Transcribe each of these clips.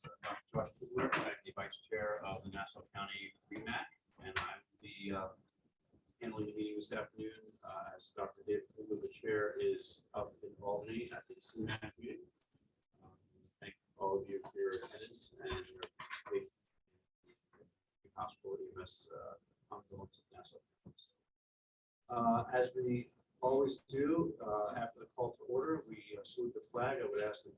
Josh Kugler. I'm the Vice Chair of the Nassau County REMAC, and I'm handling the meeting this afternoon. As Dr. David Kugler, the Chair, is up in Albany at the REMAC meeting. Thank all of you for your attendance and your faith in hospital EMS ongoing to Nassau. As we always do, after the call to order, we salute the flag. I would ask that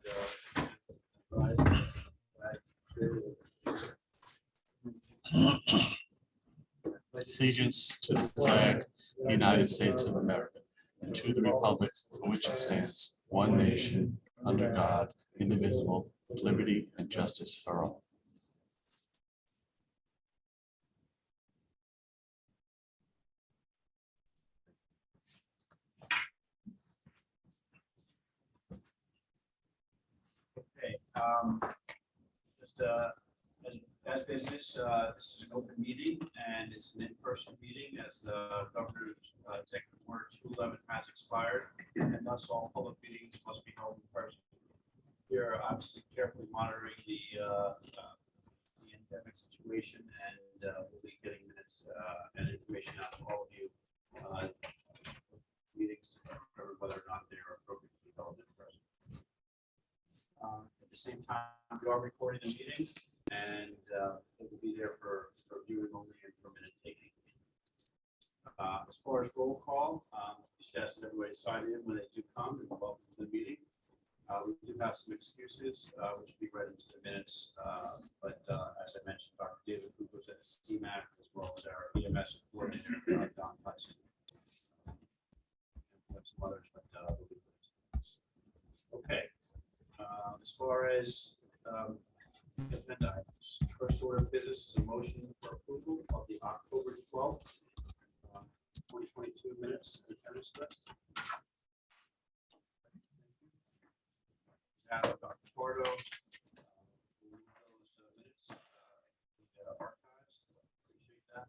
allegiance to the flag of the United States of America and to the republic for which it stands, one nation, under God, indivisible, with liberty and justice for all. Okay, just as business, this is an open meeting and it's an in-person meeting as the governor's executive order 211 has expired, and thus all public meetings must be held in person. We are obviously carefully monitoring the endemic situation, and we'll be getting minutes and information out to all of you. Meetings to determine whether or not they are appropriately held in person. At the same time, we are recording the meeting, and it will be there for viewing only and for minute taking. As far as roll call, just ask that everybody sign in when they do come and welcome to the meeting. We do have some excuses, which will be read into the minutes, but as I mentioned, Dr. David Cooper at CMAC, as well as our EMS coordinator, Don Tyson. Some others, but we'll be okay. As far as agenda items, first order of business is a motion for approval of the October 12th, 2022 minutes of the attendance list. Dr. Porto, those minutes, archives. Appreciate that.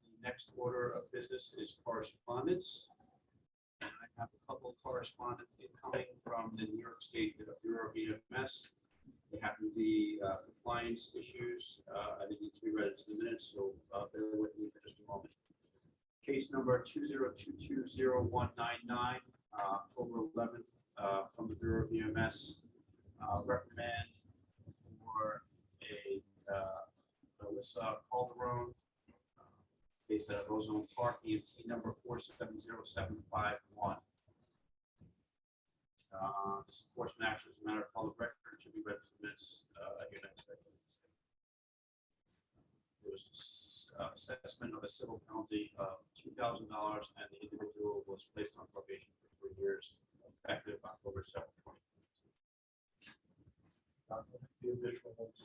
And the next order of business is correspondence. And I have a couple of correspondence coming from the New York State Bureau of EMS. They happen to be compliance issues. I think need to be read into the minutes, so bear with me for just a moment. Case number 2022019, October 11th, from the Bureau of EMS. Reprimand for Alyssa Calderon, based out of Ozone Park, EMT number 470751. This enforcement action is a matter of public record, should be read to the minutes at your next regular meeting. There was assessment of a civil penalty of $2,000, and the individual was placed on probation for 3 years, effective October 7th, 2022. Thank you.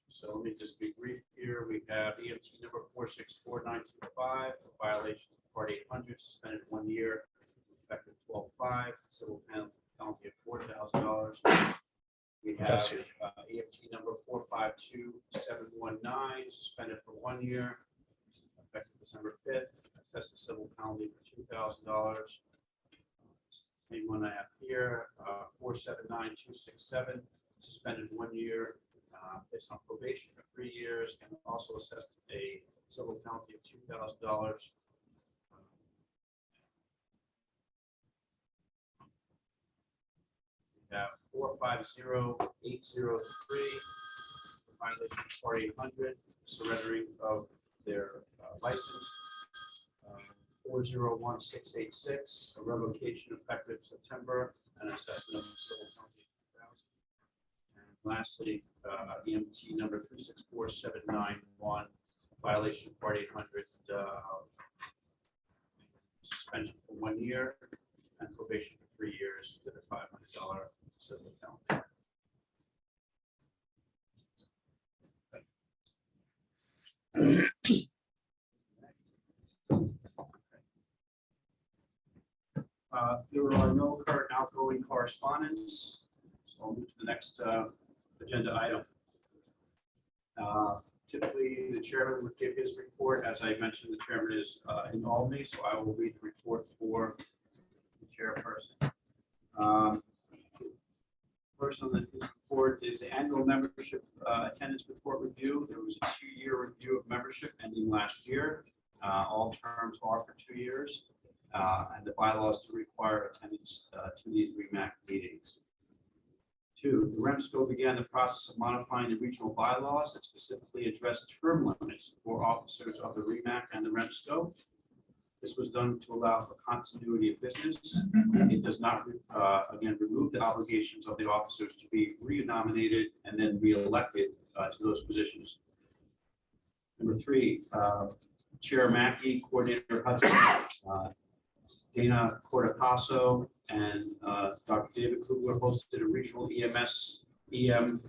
So let me just be brief here. We have EMT number 464925 for violation of Part 800, suspended 1 year, effective 12/5, civil penalty of $4,000. We have EMT number 452719, suspended for 1 year, effective December 5th, assessed a civil penalty for $2,000. Same one I have here, 479267, suspended 1 year, based on probation for 3 years, and also assessed a civil penalty of $2,000. We have 450803 for violation of Part 800, surrendering of their license. 401686, a revocation effective September, and assessment of the civil penalty. Lastly, EMT number 364791, violation of Part 800, suspension for 1 year and probation for 3 years with a $500 civil penalty. There are no current outgoing correspondence. So I'll move to the next agenda item. Typically, the chairman would give his report. As I mentioned, the chairman is in Albany, so I will read the report for the chairperson. First on the report is the annual membership attendance report review. There was a 2-year review of membership ending last year. All terms are for 2 years, and the bylaws to require attendance to these REMAC meetings. 2, the REMSCO began the process of modifying the regional bylaws that specifically address term limits for officers of the REMAC and the REMSCO. This was done to allow for continuity of business. It does not, again, remove the obligations of the officers to be re-nominated and then re-elected to those positions. Number 3, Chair Mackey, Coordinator Hudson, Dana Cordopasso, and Dr. David Kugler hosted a regional EM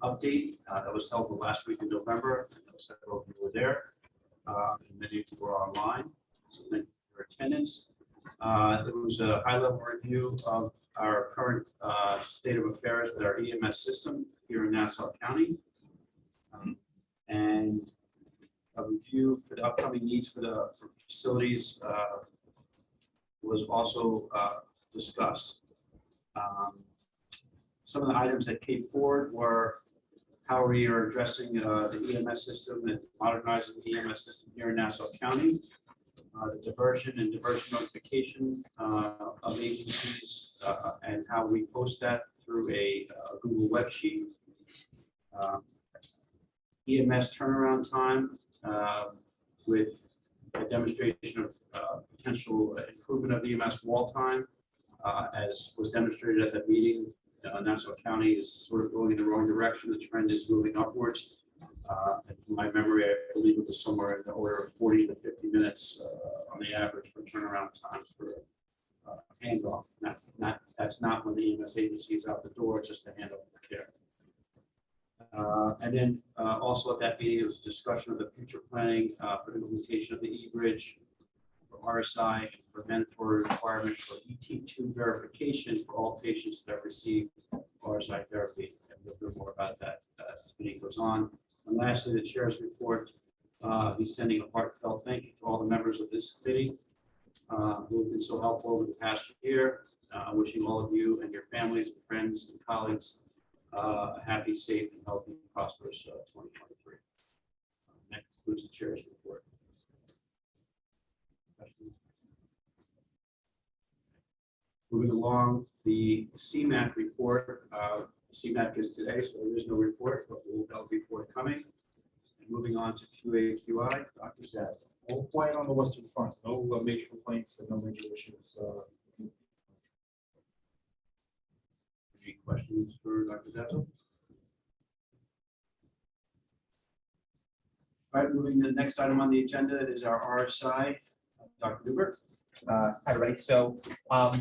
update that was held the last week in November. Several of you were there, and many of you were online. So thank you for your attendance. There was a high-level review of our current state of affairs with our EMS system here in Nassau County, and a review for the upcoming needs for facilities was also discussed. Some of the items that came forward were how we are addressing the EMS system and modernizing the EMS system here in Nassau County, the diversion and diversion notification of agencies and how we post that through a Google web sheet, EMS turnaround time with a demonstration of potential improvement of EMS wall time, as was demonstrated at that meeting. Nassau County is sort of going in the wrong direction. The trend is moving upwards. And from my memory, I believe it was somewhere in the order of 40 to 50 minutes on the average for turnaround time for handoff. That's not when the EMS agency is out the door, it's just to hand over the care. And then also at that meeting, there was discussion of the future planning for the implementation of the e-bridge for RSI, for mandatory requirement for ET2 verification for all patients that receive RSI therapy. And we'll hear more about that as the meeting goes on. And lastly, the chair's report. He's sending a heartfelt thank you to all the members of this committee who have been so helpful over the past year. Wishing all of you and your families, and friends, and colleagues a happy, safe, and healthy, and prosperous 2023. That concludes the chair's report. Moving along, the CMAC report. CMAC is today, so there is no report, but that'll be forthcoming. And moving on to QAQI, Dr. Zad. All quiet on the Western Front. No major complaints and no major issues. Any questions for Dr. Zad? All right, moving to the next item on the agenda is our RSI. Dr. Newberg. Hi, everybody. So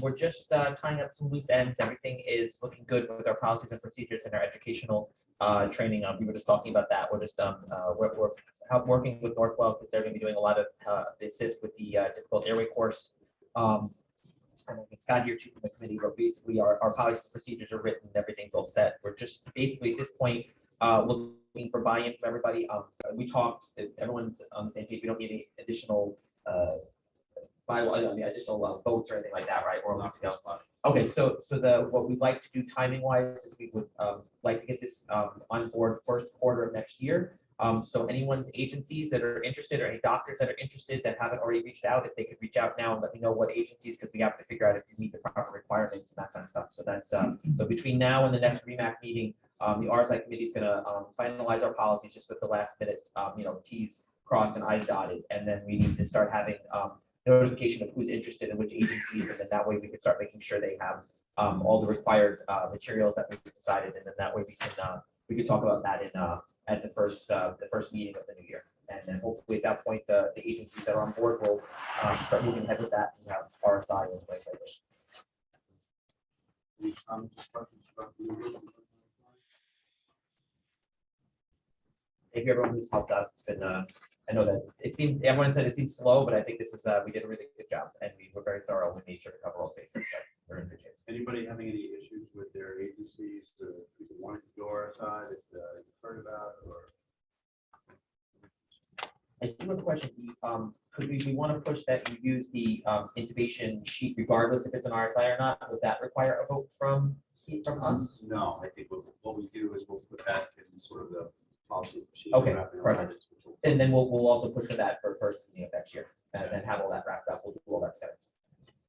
we're just tying up some loose ends. Everything is looking good with our policies and procedures and our educational training. We were just talking about that. We're just we're working with Northwell because they're going to be doing a lot of assist with the difficult airway course. And I think Scott here too from the committee, but basically our policies and procedures are written. Everything's all set. We're just basically at this point looking for buy-in from everybody. We talked. Everyone's on the same page. We don't need any additional additional votes or anything like that, right? Or okay, so what we'd like to do timing wise is we would like to get this on board first quarter of next year. So anyone's agencies that are interested or any doctors that are interested that haven't already reached out, if they could reach out now and let me know what agencies, because we have to figure out if you meet the proper requirements and that kind of stuff. So that's so between now and the next REMAC meeting, the RSI committee is going to finalize our policies just with the last minute, T's crossed and I's dotted, and then we need to start having notification of who's interested in which agencies, and then that way we can start making sure they have all the required materials that we've decided, and then that way we can talk about that in at the first meeting of the new year, and then hopefully at that point the agencies that are on board will start moving ahead with that and have RSI in place like this. Thank you everyone who's helped out. It's been I know that everyone said it seemed slow, but I think this is, we did a really good job and we were very thorough. We made sure to cover all bases. So we're in good shape. Anybody having any issues with their agencies or people wanting to go our side, if you've heard about or? I do have a question. Could we want to push that you use the intubation sheet regardless if it's an RSI or not? Would that require a vote from us? No, I think what we do is we'll put that in sort of the policy. Okay, wrapping around perfect. it, which will- And then we'll also push for that for first meeting of next year and then have all that wrapped up. We'll do all that together.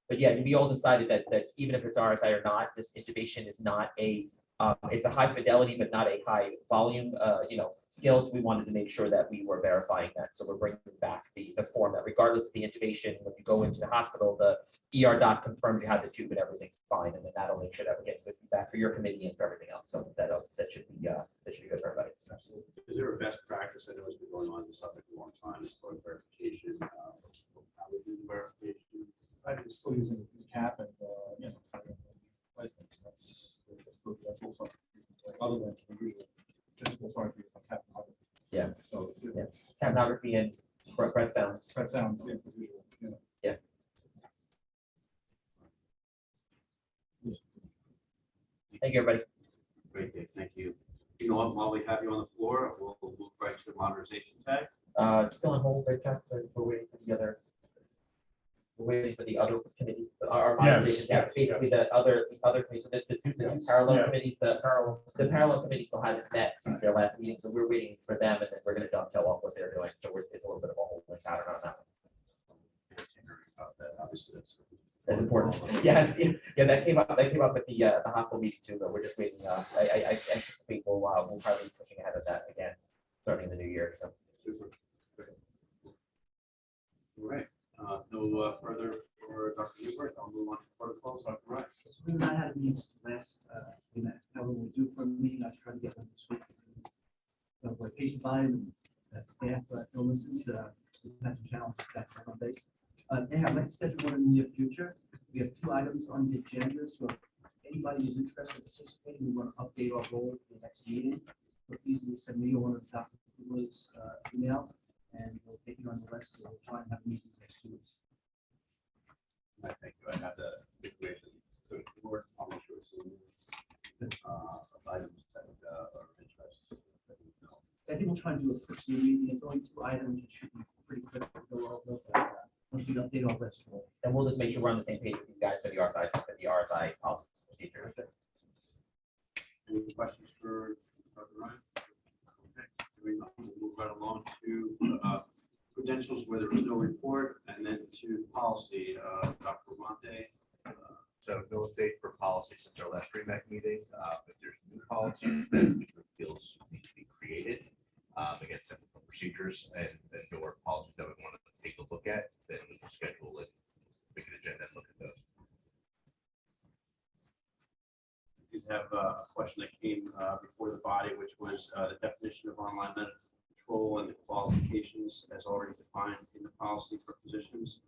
But yeah, we all decided that even if it's RSI or not, this intubation is not it's a high fidelity, but not a high volume, skills. We wanted to make sure that we were verifying that. So we're bringing back the form that regardless of the intubation, when you go into the hospital, the ER doc confirms you have the tube and everything's fine. And then that'll make sure that we get good feedback for your committee and for everything else. So that should be good for everybody. Absolutely. Is there a best practice? I know it's been going on this subject a long time, as far as verification. How we do the verification? I'm still using the cap and, license. That's also other than the usual physical therapy. Cap. Yeah. So, Yes, capnography and breath sounds. that sounds, as usual, Thank you, everybody. Great, Dave. Thank you. You know what, while we have you on the floor, we'll move right to the modernization tag. It's still on hold, right, Chuck? We're waiting for the other. We're waiting for the other committee, our modernization, yeah, basically the other committee, so there's the two parallel committees, the parallel committee still hasn't met since their last meeting, so we're waiting for them, and then we're gonna dovetail off what they're doing, so it's a little bit of a holding pattern on that one. Obviously, That's important. Yeah, that came up at the hospital meeting too, but we're just waiting, I anticipate we'll probably be pushing ahead of that again, starting in the new year, so. super. Great. All right. No further for Dr. Newbert. I'll move on to protocols. Dr. Rice. We and I had a meeting last, how we will do for a meeting, I was trying to get them this week. So with patient volume and staff illnesses, we've had some challenges that are on base. They have like scheduled one in the near future. We have 2 items on the agenda, so if anybody is interested in participating, we want to update our role for the next meeting. So please send me one of Dr. Kublai's email, and we'll take it on the list, so we'll try and have a meeting next 2 weeks. I think I have the information. Good work. I'll make sure it's in of items that are of interest. I think we'll try and do a quick meeting. It's only 2 items. It should be pretty quick to go over. Once we update all rest. And we'll just make sure we're on the same page with you guys for the RSI policy procedure. Any questions for Dr. Ryan? Okay, we'll move right along to credentials where there was no report, and then to policy, Dr. Monte. So no update for policy since our last REMAC meeting. If there's new policies that we feels need to be created, again, separate from procedures and or policies that we want to take a look at, then we can schedule it, make an agenda and look at those. We did have a question that came before the body, which was the definition of online medical control and the qualifications as already defined in the policy for physicians.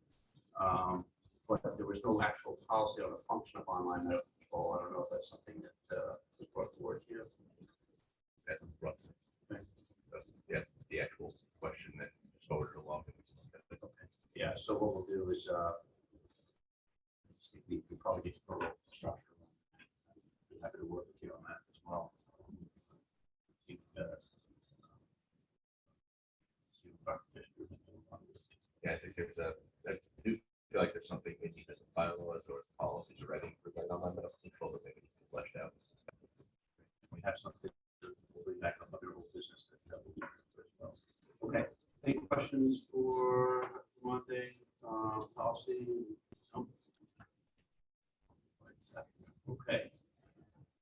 But there was no actual policy on the function of online medical control. I don't know if that's something that was brought forward here. That's roughly. Yeah, the actual question that is forwarded along. Yeah, so what we'll do is I just think we can probably get to program structure. I'm happy to work with you on that as well. Yeah, I think there's I do feel like there's something in either the bylaws or the policies already regarding online medical control that maybe needs to be fleshed out. We have something to bring back up under old business that will be as well. Okay, any questions for Monday policy? No? Okay,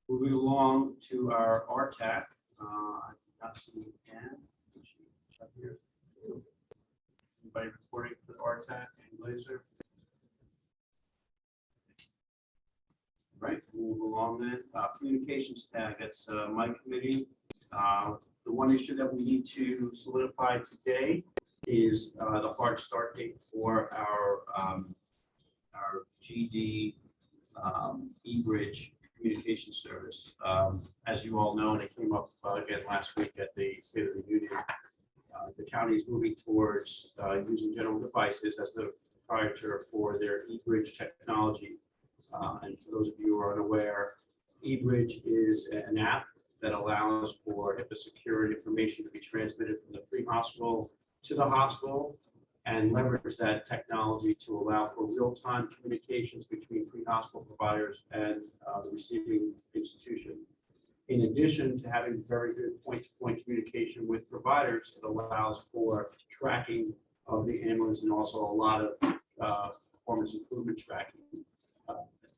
moving along to our RTAC. I did not see Ann. Check here. Anybody reporting for the RTAC and Laser? Right, move along then. Communications tag, that's my committee. The one issue that we need to solidify today is the hard start date for our GD eBridge communication service. As you all know, and it came up again last week at the State of the Union, The county is moving towards using General Devices as the proprietor for their eBridge technology. And for those of you who are unaware, eBridge is an app that allows for HIPAA secured information to be transmitted from the pre-hospital to the hospital, and leverage that technology to allow for real-time communications between pre-hospital providers and the receiving institution. In addition to having very good point-to-point communication with providers, it allows for tracking of the ambulance and also a lot of performance improvement tracking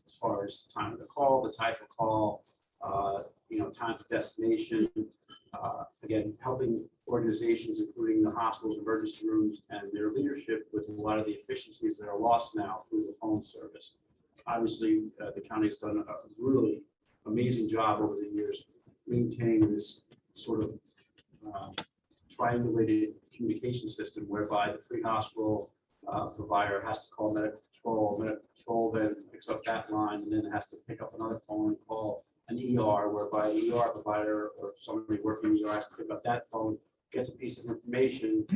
as far as time of the call, the type of call, time to destination. Again, helping organizations, including the hospitals, emergency rooms, and their leadership with a lot of the efficiencies that are lost now through the phone service. Obviously, the county has done a really amazing job over the years maintaining this sort of triangulated communication system whereby the pre-hospital provider has to call medical control then picks up that line, and then has to pick up another phone and call an ER, whereby the ER provider or somebody working in the ER has to pick up that phone, gets a piece of information,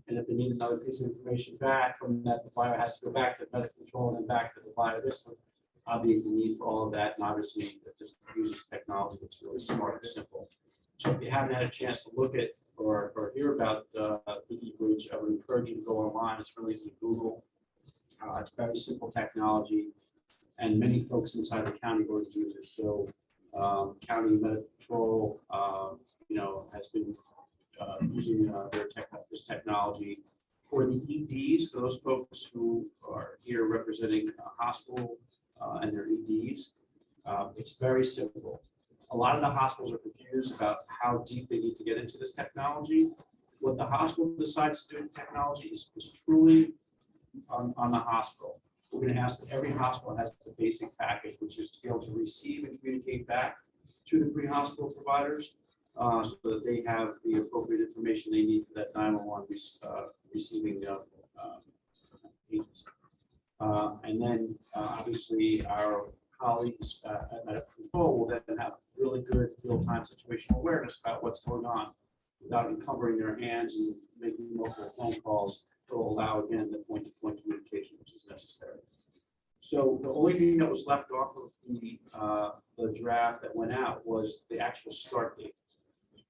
and if they need another piece of information back from that, the provider has to go back to medical control and then back to the provider. This one, obviously, the need for all of that, and obviously, it just uses technology that's really smart and simple. So if you haven't had a chance to look at or hear about the eBridge, I would encourage you to go online. It's really easy to Google. It's very simple technology, and many folks inside the county already use it. So county medical control, has been using this technology for the EDs. For those folks who are here representing a hospital and their EDs, it's very simple. A lot of the hospitals are confused about how deep they need to get into this technology. What the hospital decides to do with technology is truly on the hospital. We're going to ask that every hospital has the basic package, which is to be able to receive and communicate back to the pre-hospital providers so that they have the appropriate information they need for that 911 receiving agency. And then obviously our colleagues at medical control will then have really good real-time situational awareness about what's going on without encumbering their hands and making multiple phone calls to allow, again, the point-to-point communication, which is necessary. So the only thing that was left off of the draft that went out was the actual start date.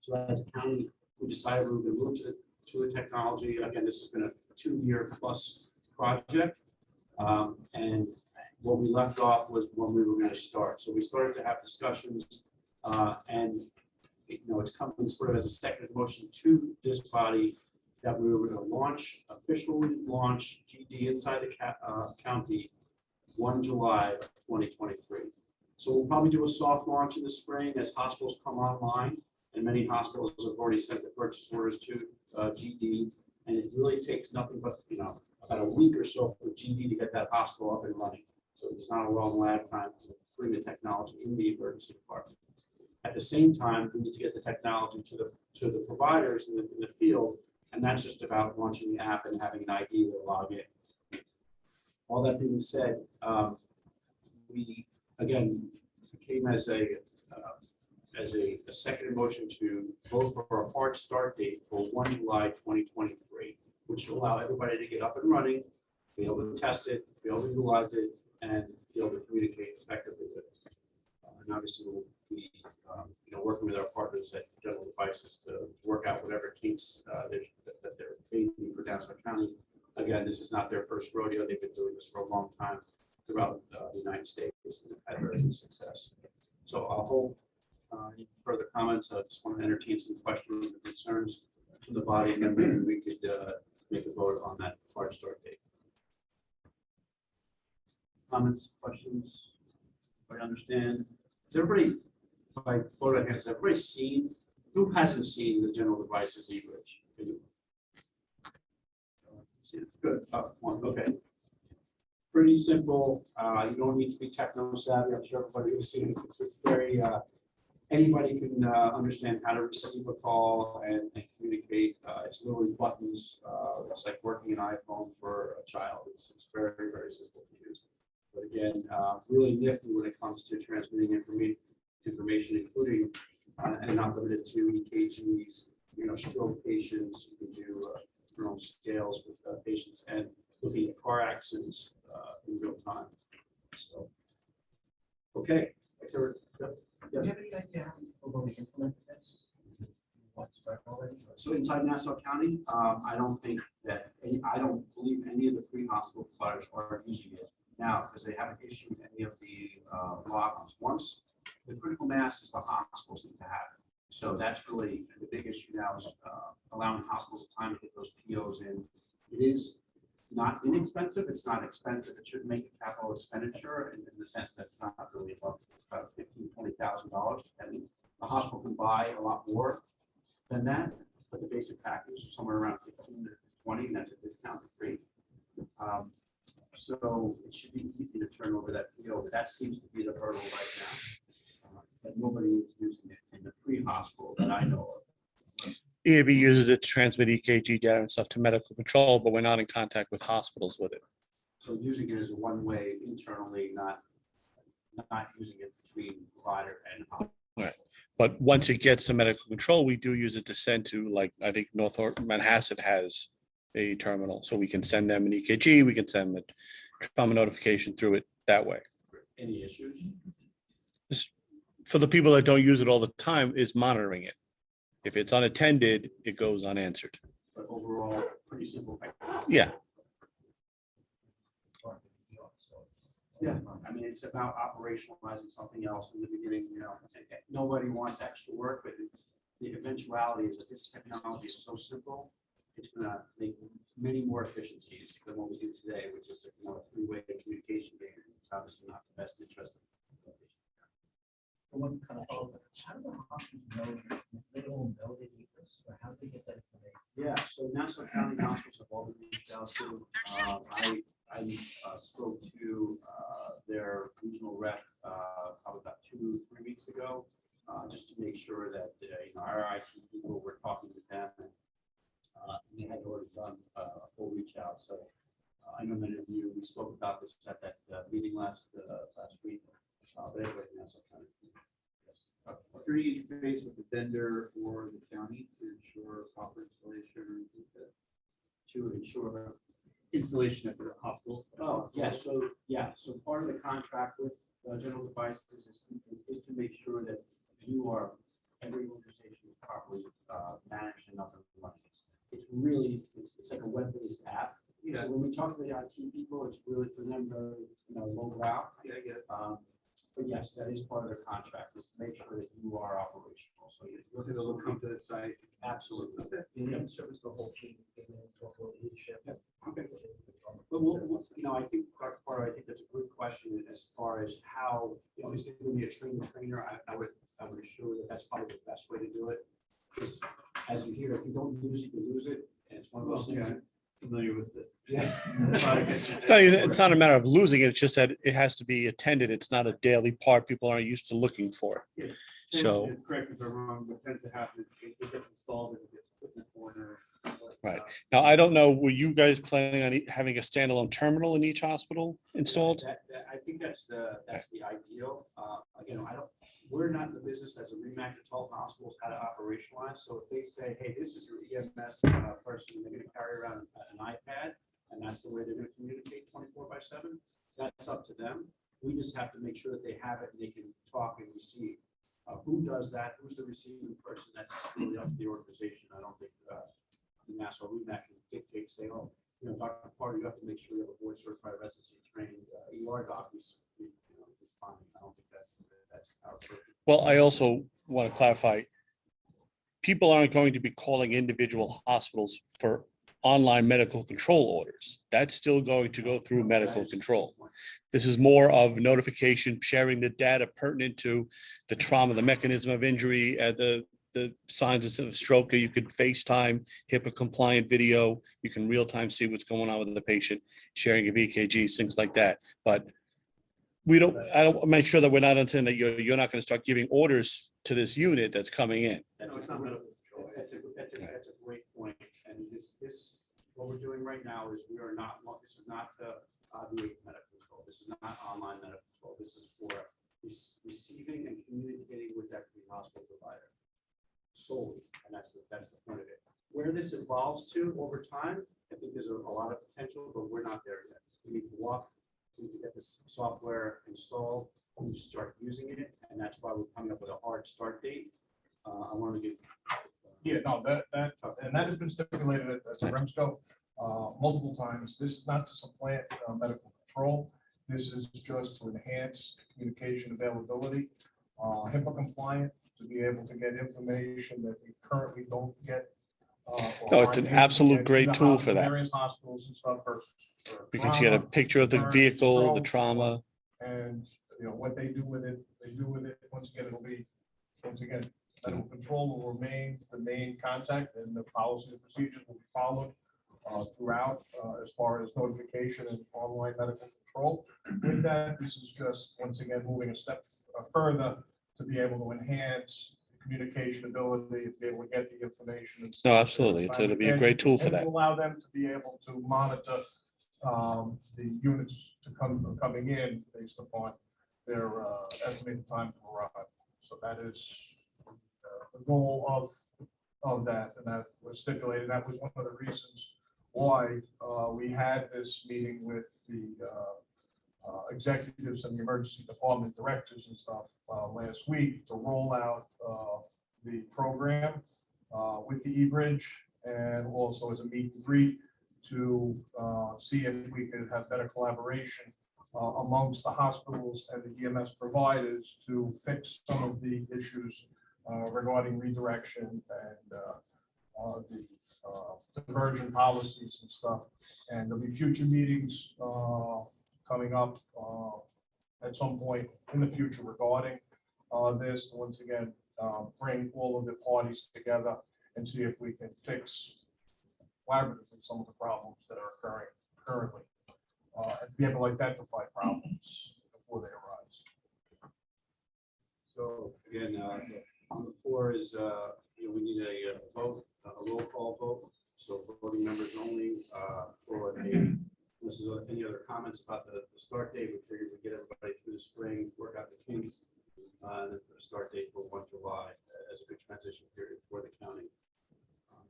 So as a county, we decided we were going to move to the technology. Again, this has been a 2-year plus project. And what we left off was when we were going to start. So we started to have discussions and it's coming sort of as a second motion to this body that we were going to officially launch GD inside the county 1 July of 2023. So we'll probably do a soft launch in the spring as hospitals come online, and many hospitals have already sent the purchase orders to GD, and it really takes nothing but about a week or so for GD to get that hospital up and running. So there's not a long lag time to bring the technology in the emergency department. At the same time, we need to get the technology to the providers in the field, and that's just about launching the app and having an ID to log in. All that being said, we again came as a second motion to vote for a hard start date for 1 July 2023, which will allow everybody to get up and running, be able to test it, be able to utilize it, and be able to communicate effectively with it. And obviously, we'll be working with our partners at General Devices to work out whatever kinks that they're facing for Nassau County. Again, this is not their first rodeo. They've been doing this for a long time throughout the United States and had very good success. So I'll hold any further comments. I just want to entertain some questions and concerns from the body, and then maybe we could make a vote on that hard start date. Comments, questions? I understand. Has everybody, by vote, has everybody seen? Who hasn't seen the General Devices eBridge? Good. One. Okay. Pretty simple. You don't need to be techno savvy. I'm sure everybody has seen it. It's very anybody can understand how to receive a call and communicate. It's literally buttons. It's like working an iPhone for a child. It's very, very simple to use. But again, really nifty when it comes to transmitting information, including and not limited to EKGs, stroke patients, you can do your own scales with patients and looking at car accidents in real time. So, okay. Do you have any idea how people will be implementing this? What's already? So inside Nassau County, I don't believe any of the three hospital providers are using it now because they haven't issued any of the logins. Once the critical mass is the hospitals need to have it. So that's really the big issue now is allowing hospitals time to get those POs in. It is not inexpensive. It's not expensive. It should make a capital expenditure in the sense that it's not really about $15,000-$20,000. And the hospital can buy a lot more than that, but the basic package is somewhere around 15 to 20, and that's a discounted rate. So it should be easy to turn over that field, but that seems to be the hurdle right now. But nobody is using it in the pre-hospital that I know of. EAB uses it to transmit EKG data and stuff to medical control, but we're not in contact with hospitals with it. So using it as a one-way internally, not using it between provider and hospital. Right. But once it gets to medical control, we do use it to send to, like, I think North Manhasset has a terminal, so we can send them an EKG, we can send them a trauma notification through it that way. Any issues? For the people that don't use it all the time, is monitoring it. If it's unattended, it goes unanswered. But overall, pretty simple. Yeah. Yeah, I mean, it's about operationalizing something else in the beginning, nobody wants extra work, but the eventuality is that this technology is so simple. It's gonna make many more efficiencies than what we do today, which is a three-way communication game. It's obviously not the best interest. For one kind of follow up, how do the hospitals know, they don't know they need this, or how do they get that information? Yeah, so Nassau County hospitals have all been reached out to. I spoke to their regional rep probably about 2-3 weeks ago, just to make sure that our IT people were talking with them. And we had already done a full reach out. So I know many of you, we spoke about this at that meeting last week. But anyway, Nassau County. Are you interface with the vendor or the county to ensure proper installation? To ensure. Installation at the hospitals? Oh, yeah, so part of the contract with General Devices is to make sure that every organization is properly managed and up and running. It's really, it's like a web-based app. Yeah. So when we talk to the IT people, it's really for them very, low brow. Yeah, I get it. But yes, that is part of their contract, is to make sure that you are operational. So They'll come to the site. absolutely. Yeah, service the whole team, talk about leadership. Yeah. Okay. But I think I think that's a good question as far as how, is it going to be a trainer? I would assure that that's probably the best way to do it. Because as you hear, if you don't use it, you lose it. And it's one of those things. Yeah. Familiar with it. Yeah. It's not a matter of losing it, it's just that it has to be attended. It's not a daily part. People aren't used to looking for. So. Correct me if I'm wrong, what tends to happen is it gets installed and it gets put in the corner. Right. Now, I don't know, were you guys planning on having a standalone terminal in each hospital installed? I think that's the ideal. We're not in the business as a REMAC to tell hospitals how to operationalize. So if they say, hey, this is your EMS person, they're going to carry around an iPad, and that's the way they're going to communicate 24/7. That's up to them. We just have to make sure that they have it and they can talk and receive. Who does that? Who's the receiving person? That's really up to the organization. I don't think the Nassau REMAC can dictate, say, oh, Dr. Carter, you have to make sure you have a board certified residency trained ER doc. Is fine. I don't think that's our purpose. Well, I also want to clarify, people aren't going to be calling individual hospitals for online medical control orders. That's still going to go through medical control. This is more of notification, sharing the data pertinent to the trauma, the mechanism of injury, the signs of stroke. You could FaceTime, HIPAA compliant video. You can real time see what's going on with the patient, sharing of EKGs, things like that. But I don't make sure that we're not saying that you're not going to start giving orders to this unit that's coming in. That's a great point. And what we're doing right now is this is not to obviate medical control. This is not online medical control. This is for receiving and communicating with that hospital provider. solely, and that's the point of it. Where this evolves to over time, I think there's a lot of potential, but we're not there yet. We need to we need to get this software installed, we need to start using it, and that's why we're coming up with a hard start date. I want to give. Yeah, no, and that has been stipulated at REMSCO multiple times. This is not to supplant medical control. This is just to enhance communication availability, HIPAA compliant, to be able to get information that we currently don't get. No, it's an absolute great tool for that. Various hospitals and stuff for Because you get a trauma, picture of the burns, vehicle, the strokes, trauma. and, what they do with it, once again, medical control will remain the main contact, and the policies and procedures will be followed throughout as far as notification and online medical control. With that, this is just, once again, moving a step further to be able to enhance communication ability, to be able to get the information. and No, stuff. absolutely. It'll be a great tool for And that. to allow them to be able to monitor the units coming in based upon their estimated time to arrive. So that is the goal of that, and that was stipulated. That was one of the reasons why we had this meeting with the executives and the emergency department directors and stuff last week to roll out the program with the e-bridge, and also as a meet and greet to see if we could have better collaboration amongst the hospitals and the EMS providers to fix some of the issues regarding redirection and the diversion policies and stuff. And there'll be future meetings coming up at some point in the future regarding this. Once again, bring all of the parties together and see if we can fix collaboratively some of the problems that are occurring currently, and be able to identify problems before they arise. So again, on the floor is, we need a vote, a roll call vote. So voting members only for this is any other comments about the start date. We figured we'd get everybody through the spring, work out the kinks, and then put a start date for 1 July as a good transition period for the county.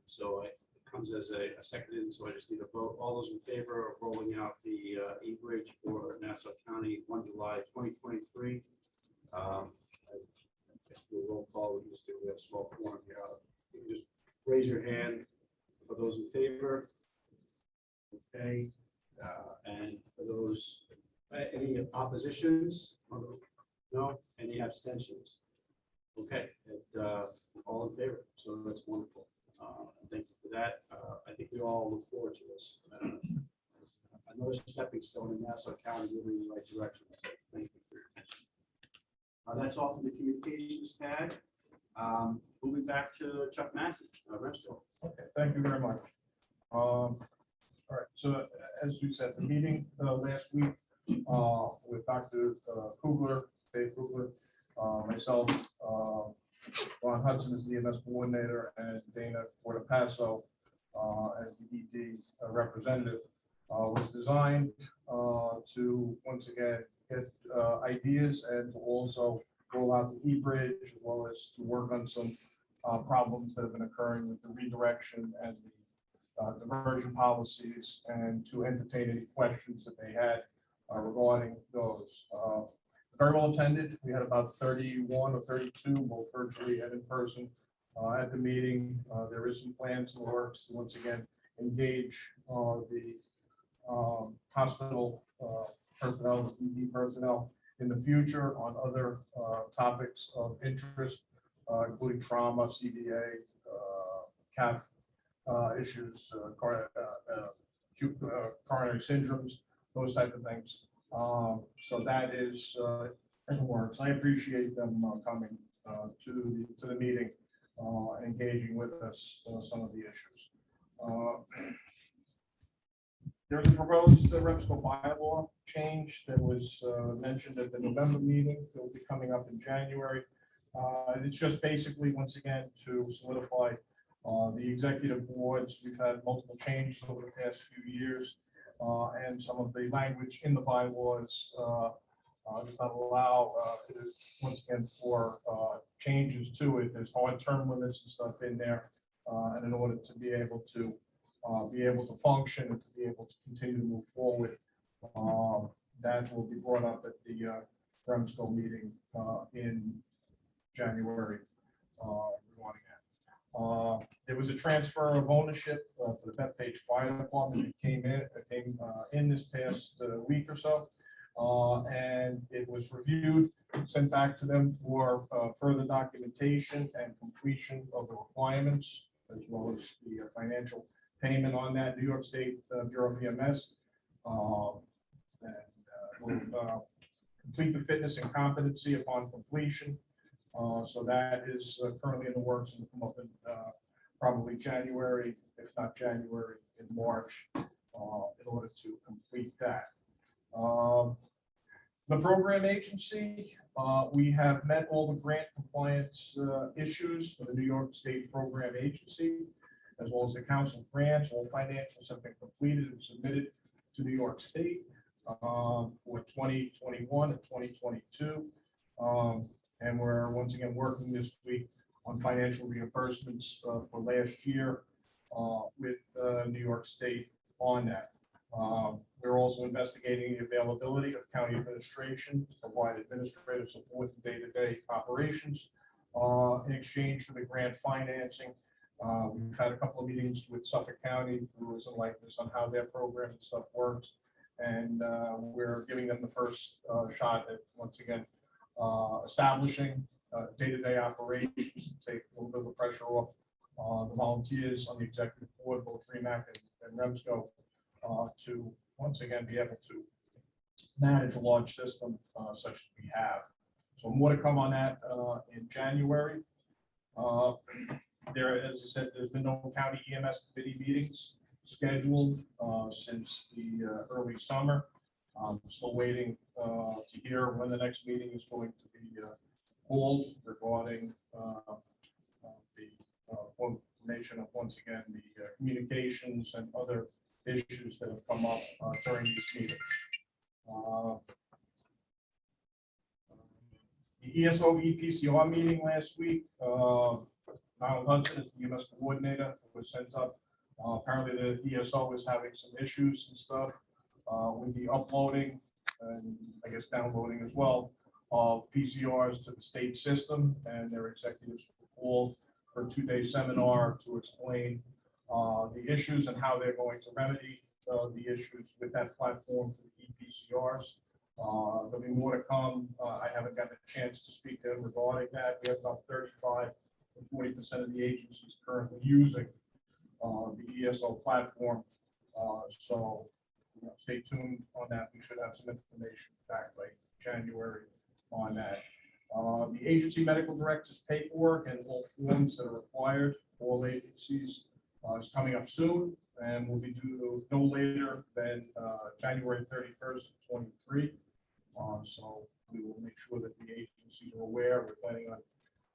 So it comes as a second, so I just need a vote. All those in favor of rolling out the e-bridge for Nassau County 1 July 2023. Roll call, we just do, we have a small quorum here. You can just raise your hand for those in favor. Okay, and for those, any oppositions? No, any abstentions? Okay, all in favor, so that's wonderful. Thank you for that. I think we all look forward to this. Another stepping stone in Nassau County moving in the right direction. So thank you for your attention. That's all from the communications tag. Moving back to Chuck Mackey, REMSCO. Okay, thank you very much. All right, so as we said, the meeting last week with Dr. Kugler, Dave Kugler, myself, Ron Hudson is the EMS coordinator, and Dana Portapasso as the ED representative, was designed to once again get ideas and to also roll out the e-bridge, as well as to work on some problems that have been occurring with the redirection and the diversion policies, and to entertain any questions that they had regarding those. Very well attended. We had about 31 or 32, both virtually and in person, at the meeting. There is some plans in the works to once again engage the hospital personnel, the ED personnel in the future on other topics of interest, including trauma, CBA, CAF issues, coronary syndromes, those type of things. So that is in the works. I appreciate them coming to the meeting, engaging with us on some of the issues. There's a proposed REMSCO bylaw change that was mentioned at the November meeting that will be coming up in January. It's just basically, once again, to solidify the executive boards. We've had multiple changes over the past few years, and some of the language in the bylaws Does not allow, it is, once again, for changes to it. There's hard term limits and stuff in there. And in order to be able to function and to be able to continue to move forward, that will be brought up at the REMSCO meeting in January. Regarding that. There was a transfer of ownership for the Bethpage Fire Department that came in this past week or so. And it was reviewed, sent back to them for further documentation and completion of the requirements, as well as the financial payment on that. New York State Bureau of EMS. We'll complete the fitness and competency upon completion. So that is currently in the works and will come up in probably January, if not January, in March, in order to complete that. The program agency, we have met all the grant compliance issues for the New York State Program Agency, as well as the council grants. All financials have been completed and submitted to New York State for 2021 and 2022. And we're once again working this week on financial reimbursements for last year with New York State on that. We're also investigating the availability of county administration to provide administrative support in day-to-day operations in exchange for the grant financing. We've had a couple of meetings with Suffolk County, who is enlightening us on how their program and stuff works. And we're giving them the first shot at, once again, establishing day-to-day operations to take a little bit of the pressure off the volunteers on the executive board, both REMAC and REMSCO, to once again be able to manage a large system such as we have. So more to come on that in January. There, as I said, there's been no county EMS committee meetings scheduled since the early summer. I'm still waiting to hear when the next meeting is going to be called regarding the formation of, once again, the communications and other issues that have come up during these meetings. The ESO EPCR meeting last week, Donald Hudson is the EMS coordinator, was sent up. Apparently the ESO is having some issues and stuff with the uploading and I guess downloading as well of PCRs to the state system, and their executives were called for a 2-day seminar to explain the issues and how they're going to remedy the issues with that platform for the EPCRs. There'll be more to come. I haven't gotten a chance to speak to them regarding that. We have about 35 to 40% of the agencies currently using the ESO platform. So stay tuned on that. We should have some information back by January on that. The agency medical director's paperwork and all forms that are required for all agencies is coming up soon and will be due no later than January 31st, 23. So we will make sure that the agencies are aware. We're planning on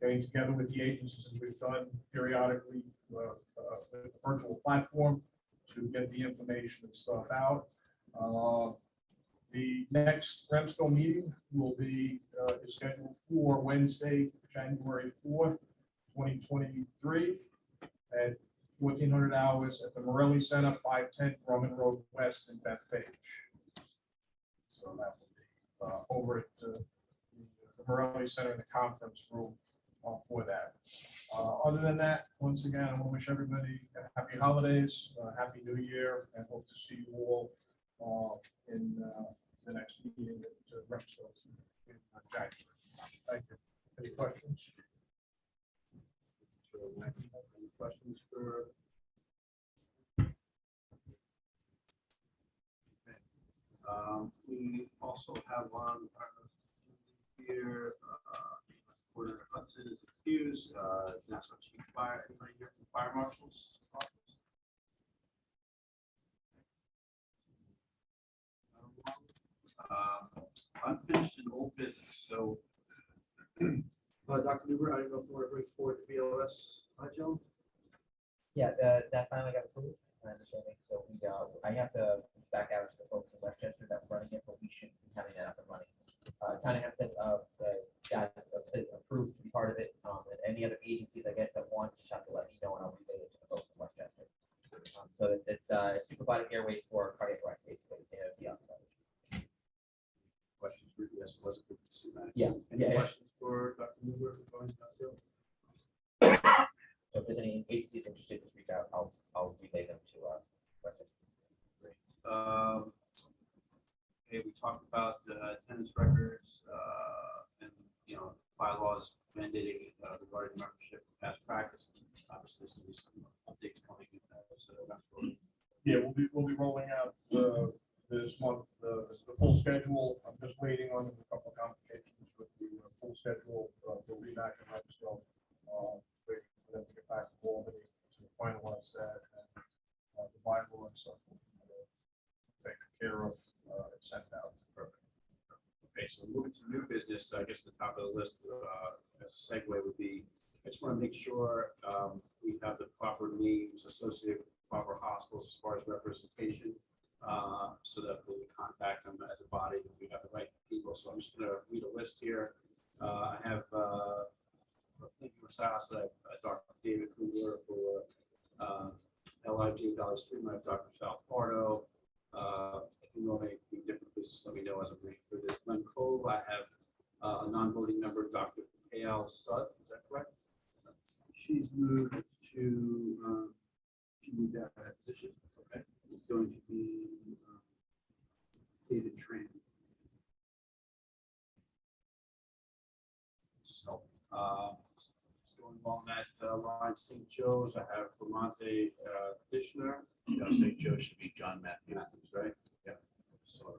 getting together with the agencies as we've done periodically with a virtual platform to get the information and stuff out. The next REMSCO meeting will be is scheduled for Wednesday, January 4th, 2023 at 1400 hours at the Morelli Center, 510 Drummond Road West in Bethpage. So that will be over at the Morelli Center in the conference room for that. Other than that, once again, I want to wish everybody happy holidays, happy New Year, and hope to see you all in the next meeting at REMSCO in January. Thank you. Any questions? Any questions for? Okay. We also have on here. Porter Hudson is excused. Nassau Chief Fire, anybody here from the Fire Marshal's office? Unfinished and old business. So, Dr. Newber, I don't know if we're ready for the BLS, Joe? Yeah, that finally got approved, my understanding. So we, I have to reach back out to the folks in Westchester that were running it, but we should be having that up and running Town of Hempstead, got approved to be part of it. And any other agencies, I guess, that want, just have to let me know and I'll relay it to the folks in Westchester. So it's Superbiotic Airways for cardiac arrest, basically. Questions for you? Yes, was it good to see that? Yeah. Any Yeah. questions for Dr. Moore? So if there's any agencies interested, just reach out. I'll relay them to Westchester. Okay, we talked about the attendance records, and, bylaws mandating regarding membership and past practice. Obviously, there's gonna be some updates coming in that, so that's really. Yeah, we'll be rolling out this month, the full schedule. I'm just waiting on a couple of complications with the full schedule for REMAC and Nassau. Waiting for them to get back to Albany to finalize that, and the Bible and stuff will be taken care of and sent out. Perfect. Okay, so moving to new business, I guess the top of the list as a segue would be, I just want to make sure we have the proper names associated with proper hospitals as far as representation, so that when we contact them as a body, we have the right people. So I'm just going to read a list here. I have Dr. David Kugler for LIJ Valley Stream. I have Dr. Sal Pardo. If you know any different places, let me know as I'm reading through this. Glenn Cove, I have a non-voting member, Dr. Payal Sud. Is that correct? She's moved that position. Okay. It's going to be David Tran. So, just going along that line, St. Joe's, I have Vermonte Dishner. St. Joe should be John Matthews. Matthews, right? Yeah. Sorry.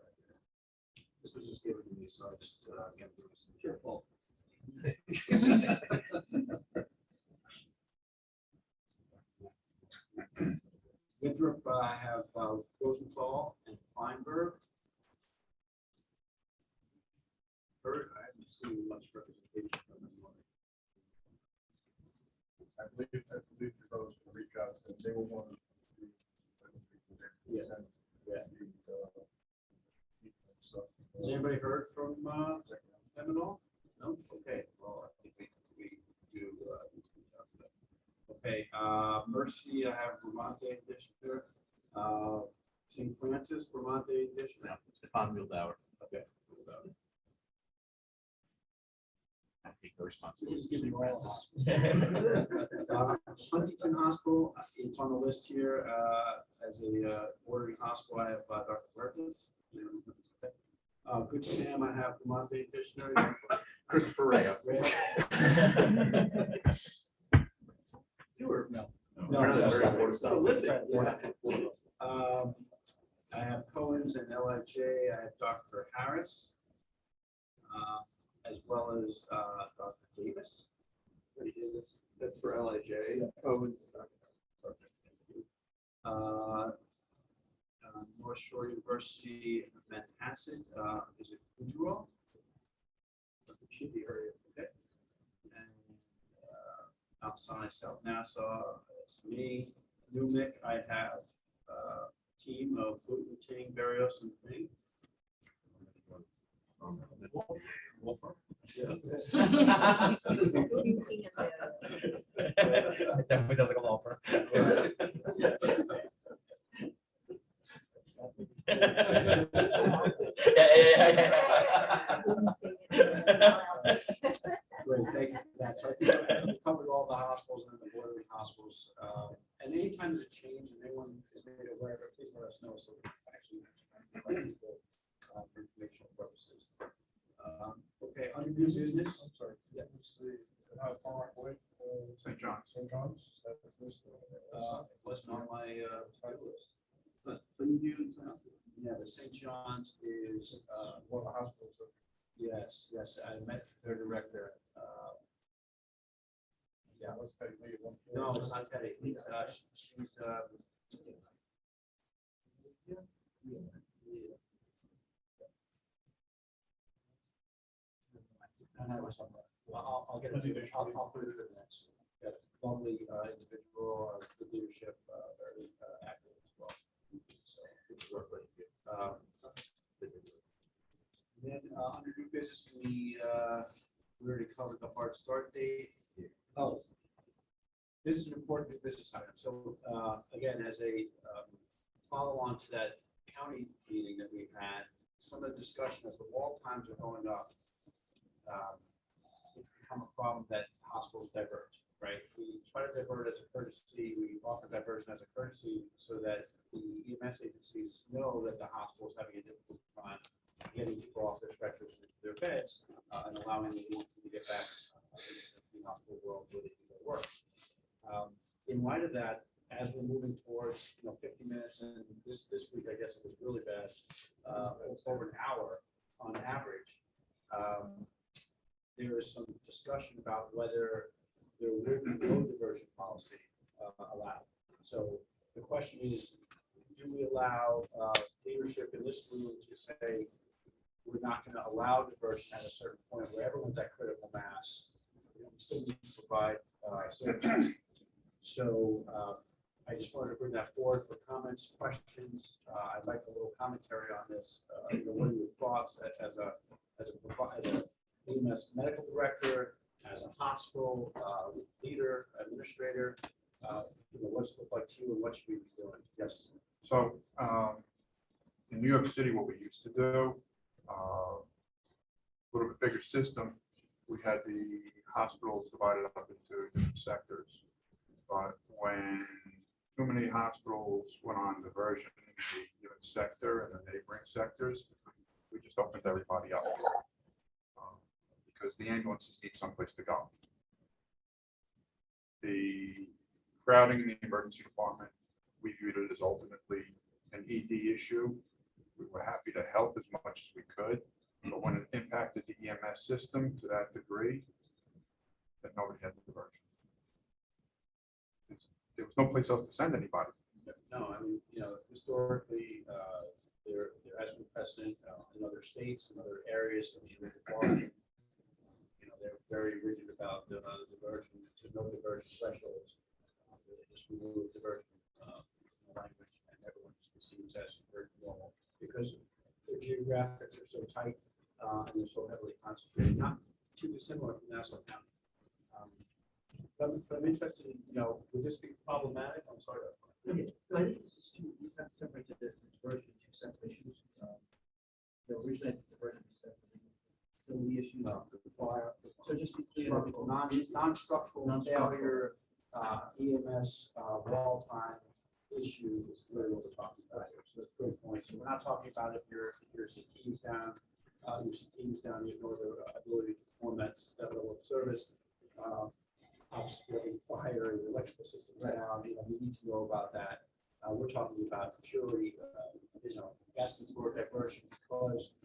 This was just given to me, so I just, again, doing some careful. Winthrop, I have Rosenthal and Feinberg. Bird, I haven't seen much representation from them. I believe you're supposed to reach out to them. They will want to. Yeah. Has anybody heard from them at all? No? Okay, well, I think we do. Okay, Mercy, I have Vermonte District. St. Francis, Vermonte District. No, Stefan Wildauer. Okay. I take the responsibility. Please give me all Huntington Hospital, it's on the list here as a ordering hospital. I have Dr. Burgess. Good Sam, I have Vermonte District. Christopher Ray. You were, no. I have Cohen's and LIJ. I have Dr. Harris, as well as Dr. Davis. That's for LIJ. Cohen's. Perfect. Thank you. North Shore University, Manhasset, is it Udro? It should be area. Okay. And outside South Nassau, it's me. Newmick, I have team of gluten, ting, Barrios, and Thing. Wolfer. Yeah. It definitely sounds like a law firm. Great, thank you for that. So I think we covered all the hospitals and the bordering hospitals. And anytime there's a change and anyone is made aware of it, please let us know so we can actually for informational purposes. Okay, under new business. I'm sorry. Yeah. How far away? St. John's. St. John's. Is that the first one? It wasn't on my list. But Plainview and South. Yeah, the St. John's is, One of the hospitals. yes, I met their director. Yeah, Let's take maybe one. no, it's not Teddy. She's, I'll get it. I'll put it in the next. Got a lovely individual, good leadership, very active as well. So good to work with you. then under new business, we already covered the hard start date. Oh, this is an important new business item. So again, as a follow-on to that county meeting that we've had, some of the discussion as the wall times are going up, it's become a problem that hospitals diverge, right? We try to divert as a courtesy, we offer diversion as a courtesy so that the EMS agencies know that the hospital is having a difficult time getting people off their stretchers into their beds and allowing them to get back into the hospital world where they do their work. In light of that, as we're moving towards 50 minutes, and this week I guess it was really bad, over an hour on average. There is some discussion about whether there will be no diversion policy allowed. So the question is, do we allow leadership in this room to say we're not going to allow diversion at a certain point where everyone's at critical mass? We still need to provide services. So I just wanted to bring that forward for comments, questions. I'd like a little commentary on this. What are your thoughts as a EMS medical director, as a hospital leader, administrator? What's it look like to you, and what should we be doing? Yes. So in New York City, what we used to do, a little bit bigger system, we had the hospitals divided up into different sectors. But when too many hospitals went on diversion in a given sector and the neighboring sectors, we just opened everybody up because the ambulances need someplace to go. The crowding in the emergency department, we viewed it as ultimately an ED issue. We were happy to help as much as we could, but when it impacted the EMS system to that degree, then nobody had the diversion. There was no place else to send anybody. No, I mean, historically, there has been precedent in other states and other areas of the department. They're very rigid about the diversion to no diversion thresholds. They just remove diversion language, and everyone just receives as very normal because their geographics are so tight and they're so heavily concentrated, not too dissimilar from Nassau County. But I'm interested in, would this be problematic? I'm sorry. Okay, so I think this is two, these have separated the diversion into separate issues. Originally, the diversion was separate. Facility issues, the fire. So just be clear. Non-structural failure, EMS wall time issue is really what we're talking about here. So that's a good point. So we're not talking about if your CT is down, you have no other ability to perform that level of service. Fire, the electrical system down, you need to know about that. We're talking about purely, asking for diversion because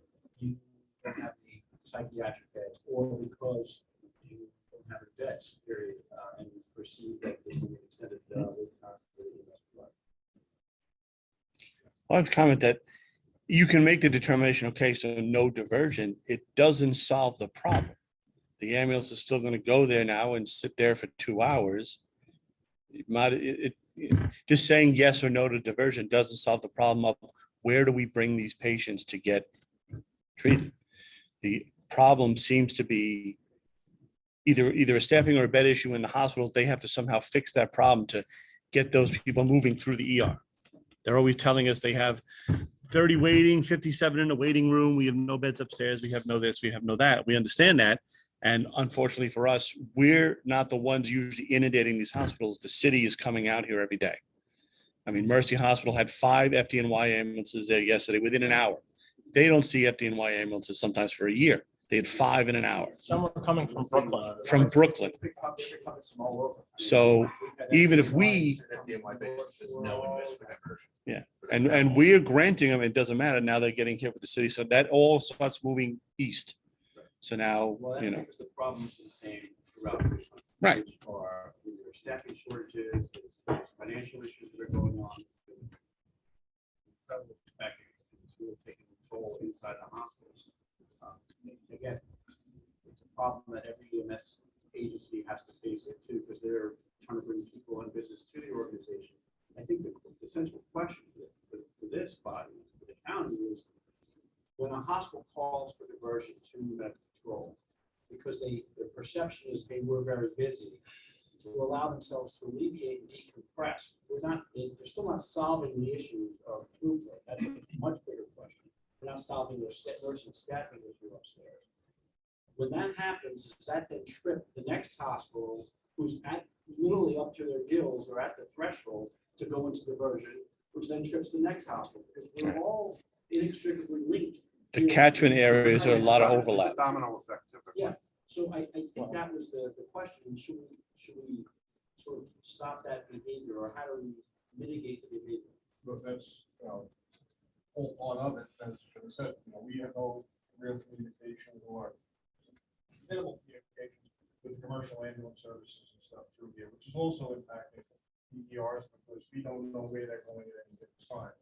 you don't have the psychiatric beds or because you don't have a beds, period, and you perceive that there's an extended wait time for the I have a comment that you can make the determination, okay, so no diversion, it doesn't solve the problem. The ambulance is still going to go there now and sit there for 2 hours. Just saying yes or no to diversion doesn't solve the problem of where do we bring these patients to get treated. The problem seems to be either a staffing or a bed issue in the hospital. They have to somehow fix that problem to get those people moving through the ER. They're always telling us they have 30 waiting, 57 in the waiting room. We have no beds upstairs. We have no this, we have no that. We understand that. And unfortunately for us, we're not the ones usually inundating these hospitals. The city is coming out here every day. I mean, Mercy Hospital had 5 FDNY ambulances there yesterday within an hour. They don't see FDNY ambulances sometimes for a year. They had 5 in an hour. Some are coming from Brooklyn. From Brooklyn. So even if we, yeah, and we are granting them, it doesn't matter. Now they're getting hit with the city. So that all starts moving east. So now, because the problem is the same throughout. Right. Or either staffing shortages, there's financial issues that are going on. It's really taking control inside the hospitals. Again, it's a problem that every EMS agency has to face it too, because they're trying to bring people and business to the organization. I think the central question for this body, for the county, is when a hospital calls for diversion to medical control, because the perception is, hey, we're very busy, to allow themselves to alleviate and decompress, they're still not solving the issues of throughput. That's a much bigger question. They're not solving their nursing staffing issue upstairs. When that happens, is that then trip the next hospital who's at literally up to their gills or at the threshold to go into diversion, which then trips the next hospital, because we're all inextricably linked. The catchment areas are a lot of overlap. Domino effect typically. Yeah, so I think that was the question, should we sort of stop that behavior, or how do we mitigate the behavior? But that's, whole part of it, as I said, we have no real communication or minimal communication with commercial ambulance services and stuff through here, which is also impacting EDRs because we don't know where they're going at any given time.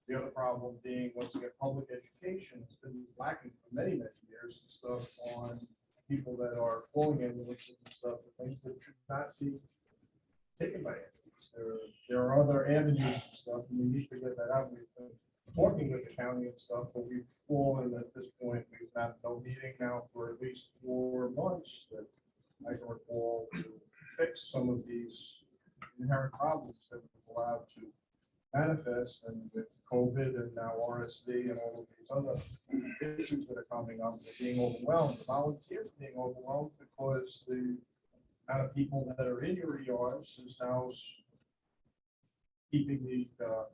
The other problem being, once again, public education has been lacking for many, many years and stuff on people that are calling ambulances and stuff, the things that should not be taken by ambulances. There are other avenues and stuff, and we need to get that out. We've been working with the county and stuff, but we've fallen at this point. We've had no meeting now for at least 4 months that I can recall to fix some of these inherent problems that we've allowed to manifest, and with COVID and now RSV and all of these other issues that are coming up, they're being overwhelmed. The volunteers being overwhelmed because the amount of people that are in your ERs is now keeping the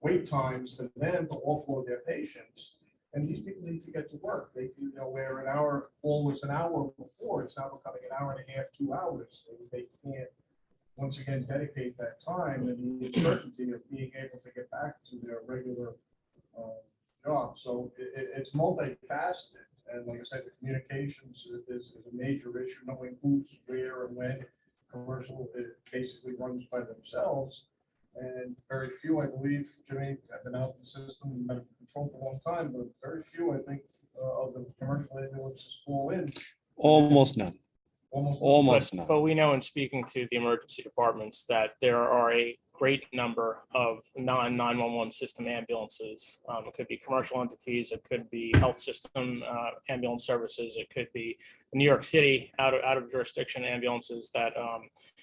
wait times for them to offload their patients. And these people need to get to work. They, where an hour call was an hour before, it's now becoming an hour and a half, 2 hours. They can't once again dedicate that time and the uncertainty of being able to get back to their regular job. So it's multifaceted. And like I said, the communications is a major issue, knowing who's where and when. Commercial, it basically runs by themselves. And very few, I believe, Jimmy, have been out in the system, medical control for a long time, but very few, I think, of the commercial ambulances fall in. Almost none. Almost none. But we know in speaking to the emergency departments that there are a great number of non-911 system ambulances. It could be commercial entities, it could be health system ambulance services, it could be New York City out of jurisdiction ambulances that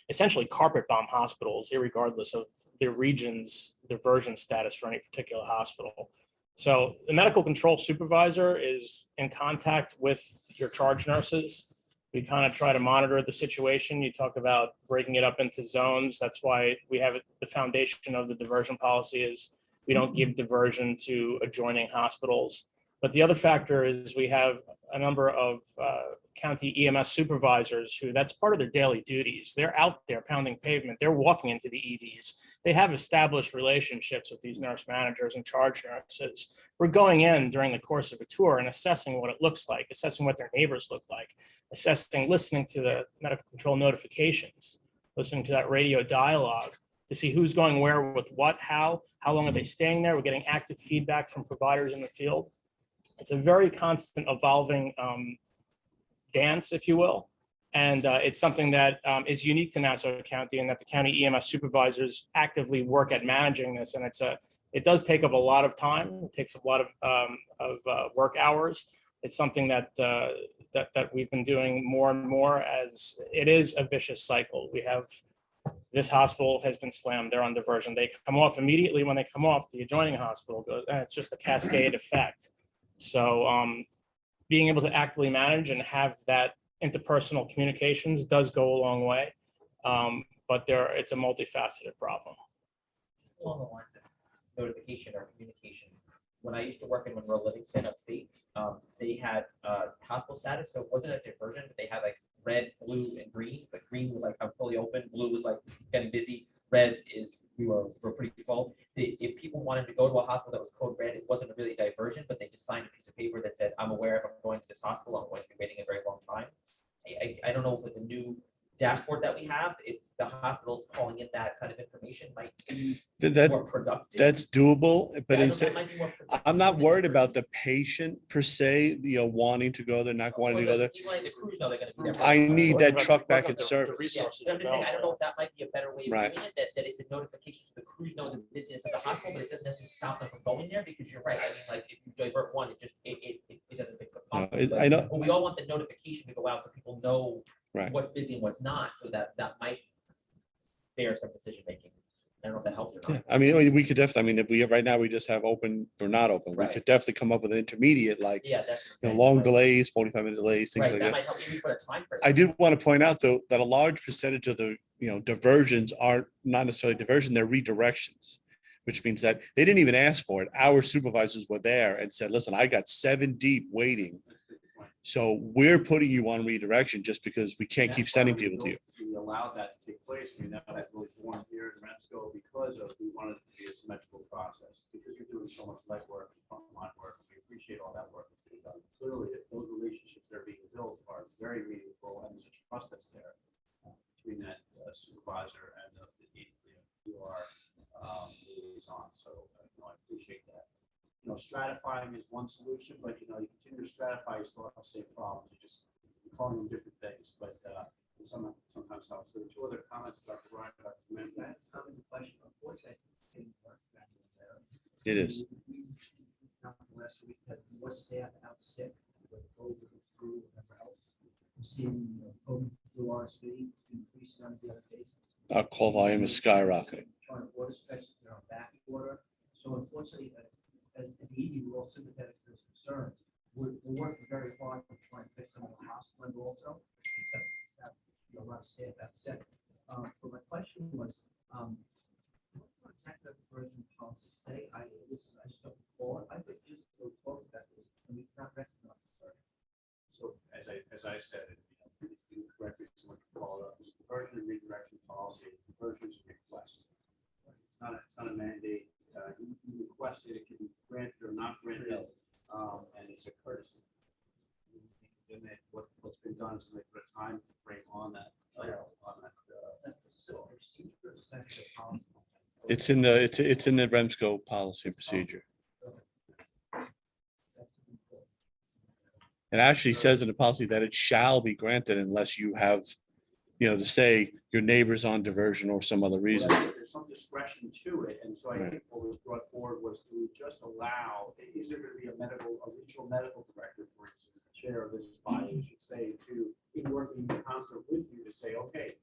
essentially carpet bomb hospitals, irregardless of the region's diversion status for any particular hospital. So the medical control supervisor is in contact with your charge nurses. We kind of try to monitor the situation. You talk about breaking it up into zones. That's why we have the foundation of the diversion policy is we don't give diversion to adjoining hospitals. But the other factor is we have a number of county EMS supervisors who that's part of their daily duties. They're out there pounding pavement. They're walking into the EDs. They have established relationships with these nurse managers and charge nurses. We're going in during the course of a tour and assessing what it looks like, assessing what their neighbors look like, listening to the medical control notifications, listening to that radio dialogue to see who's going where with what, how long are they staying there. We're getting active feedback from providers in the field. It's a very constant evolving dance, if you will. And it's something that is unique to Nassau County, and that the county EMS supervisors actively work at managing this. And it does take up a lot of time. It takes a lot of work hours. It's something that we've been doing more and more, as it is a vicious cycle. We have this hospital has been slammed. They're on diversion. They come off immediately. When they come off, the adjoining hospital goes, and it's just a cascade effect. So being able to actively manage and have that interpersonal communications does go a long way, but it's a multifaceted problem. Along the lines of notification or communication, when I used to work in Monroe Livingston upstate, they had hospital status, so it wasn't a diversion, but they had like red, blue, and green. But green was like I'm fully open, blue was like getting busy, red is we're pretty full. If people wanted to go to a hospital that was code red, it wasn't really a diversion, but they just signed a piece of paper that said, I'm aware if I'm going to this hospital, I'm going to be waiting a very long time. I don't know with the new dashboard that we have, if the hospital's calling in that kind of information, might be That, more productive. that's doable, but Yeah, I don't- instead, that might be more productive I'm not than worried the- about the patient per se, wanting to go there, not wanting to go there. You want the crews know they're gonna be there. I need What that about- truck what back about in the service. Yeah, resources but I'm just saying, I don't know available? if that might be a better way of Right. doing it, that it's a notification so the crews know the business of the hospital, but it doesn't necessarily stop them from going there, because you're right, I mean, like, if you divert one, it just, it doesn't fix the No, problem. I know, But we all want the notification to go out so people know Right. what's busy and what's not, so that might bear some decision making. I don't know if that helps or yeah, not. I mean, we could definitely, I mean, if we, right now, we just have open or not open, we Right. could definitely come up with an intermediate, like, Yeah, that's. what I'm saying, long like- delays, 45-minute delays, things Right, like that that. might help, maybe put a time frame. I did want to point out, though, that a large percentage of the, diversions are not necessarily diversion, they're redirections, which means that they didn't even ask for it. Our supervisors were there and said, listen, I got 7 deep waiting. That's a good point. So we're putting you on redirection just because we can't keep That's why sending we people to you. built- We allowed that to take place. I mean, that was really born here in Remsco because of, we wanted it to be a symmetrical process, because you're doing so much legwork, frontline work. We appreciate all that work that's being done. Clearly, those relationships that are being built are very meaningful, and there's a trust that's there between that supervisor and the UR liaison. So, I appreciate that. Stratifying is one solution, but you continue to stratify, you still have the same problems. You're just calling them different things, but sometimes helps. There were 2 other comments, Dr. Ryan, Dr. Mendel. That question, unfortunately, I think It is. last week had more staff out sick with COVID, flu, whatever else. We're seeing COVID, flu, RSV increase on the other cases. Our call volume is skyrocketing. Trying to order specials that are back order. So unfortunately, at the ED, we're all sympathetic to those concerns. We're working very hard to try and fix some of the hospital end also. Except that, a lot of staff out sick. But my question was, what exactly the version policy say? I just don't recall it. I think just we talked about this and we cannot recognize it. So as I said, correctly, someone can call it up, it's a conversion and redirection policy, conversion is a request. It's not a mandate, you request it, it can be granted or not granted, and it's a courtesy. And then what's been done is they put a time frame on that. So procedure is essentially a policy. It's in the Remsco policy and procedure. It actually says in the policy that it shall be granted unless you have, to say your neighbor's on diversion or some other reason. There's some discretion to it, and so I Right. think what was brought forward was to just allow, is there going to be a regional medical director, for instance, the chair of this body should say to, in working in concert with you to say, okay,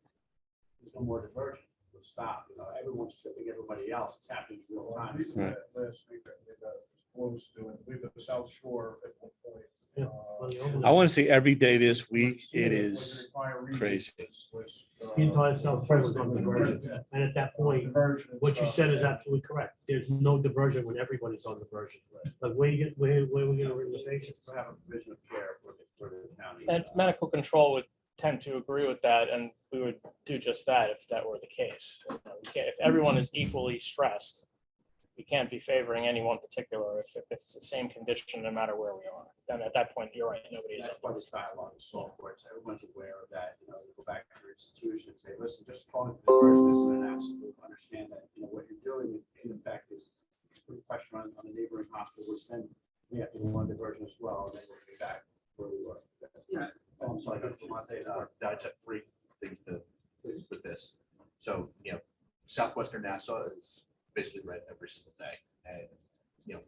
there's no more diversion, we'll stop, everyone's tripping everybody else, it's happening in real time. Right. Last week, they got close to, I believe, the South Shore at one point. I want to say every day this week, it is crazy. The entire South Shore was on diversion. And at that point, what you said is absolutely correct. There's no diversion when everybody's on diversion. But where we gonna bring the patients? To have a provision of care for the county. And medical control would tend to agree with that, and we would do just that if that were the case. If everyone is equally stressed, we can't be favoring any one particular if it's the same condition, no matter where we are. Then at that point, you're right, nobody is. That's why this dialogue is so important. Everyone's aware of that, you go back to your institution and say, listen, just calling for diversion isn't an absolute, understand that, what you're doing in effect is putting pressure on the neighboring hospital, which then we have to do one diversion as well, and then we'll be back where we were. Yeah. Oh, I'm sorry, Dr. Monte, I just have 3 things to with this. So, Southwestern Nassau is basically red every single day. And,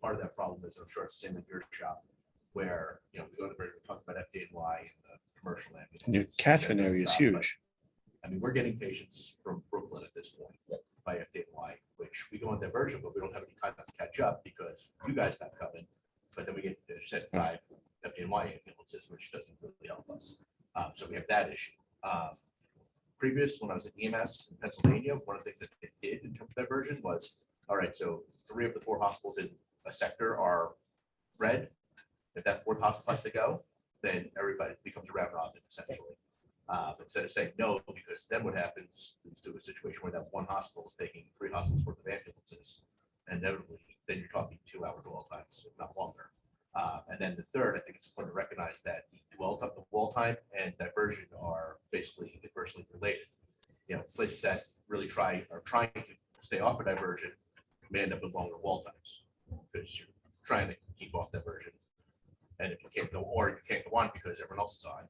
part of that problem is, I'm sure it's the same in your shop, where, we go to, we talk about FDNY and the commercial ambulance. Your catchment area is huge. I mean, we're getting patients from Brooklyn at this point by FDNY, which we go on diversion, but we don't have any time to catch up because you guys stopped coming. But then we get set 5 FDNY ambulances, which doesn't really help us. So we have that issue. Previous, when I was at EMS in Pennsylvania, one of the things that they did in terms of diversion was, all right, so 3 of the 4 hospitals in a sector are red. If that 4th hospital has to go, then everybody becomes a round robin essentially. Instead of saying no, because then what happens is to a situation where that one hospital is taking 3 hospitals worth of ambulances, and inevitably then you're talking 2 hour dwell times, if not longer. And then the third, I think it's important to recognize that the dwell time and diversion are basically inversely related. Places that really are trying to stay off of diversion may end up with longer wall times because you're trying to keep off diversion. And if you can't go, or you can't go on because everyone else is on,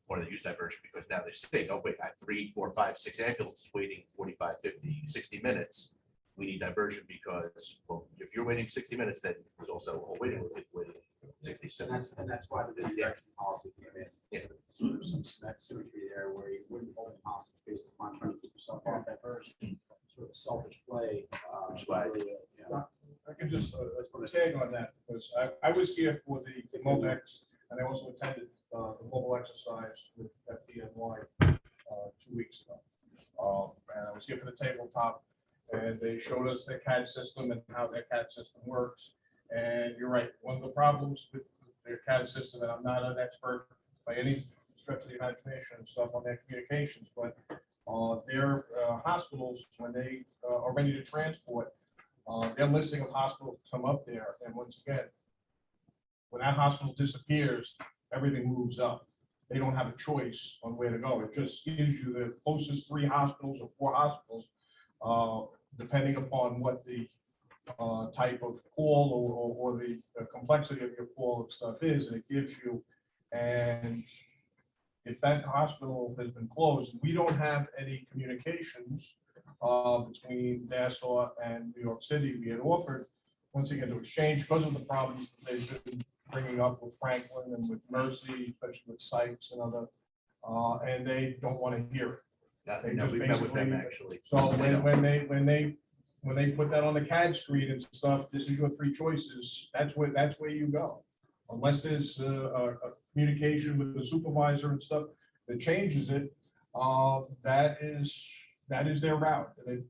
or they use diversion because now they say, oh, wait, I have 3, 4, 5, 6 ambulances waiting 45, 50, 60 minutes. We need diversion because, well, if you're waiting 60 minutes, then there's also a waiting 60 seconds. And that's why the direction policy came in. Yeah. So there's some symmetry there where you wouldn't hold the hostage based upon trying to keep yourself off diversion. Sort of selfish play. Which is why- I can just tag on that, because I was here for the MOBEX, and I also attended the mobile exercise with FDNY 2 weeks ago. And I was here for the tabletop, and they showed us their CAD system and how their CAD system works. And you're right, one of the problems with their CAD system, and I'm not an expert by any stretch of the imagination and stuff on their communications, but their hospitals, when they are ready to transport, their listing of hospitals come up there. And once again, when that hospital disappears, everything moves up. They don't have a choice on where to go. It just gives you the closest 3 hospitals or 4 hospitals, depending upon what the type of call or the complexity of your call of stuff is, and it gives you. And if that hospital has been closed, we don't have any communications between Nassau and New York City. We had offered, once again, to exchange because of the problems that they've been bringing up with Franklin and with Mercy, especially with Sykes and other, and they don't want to hear it. They No, just we met with them basically- actually. So when they put that on the CAD screen and stuff, this is your 3 choices. That's where you go. Unless there's a communication with the supervisor and stuff that changes it, that is their route. And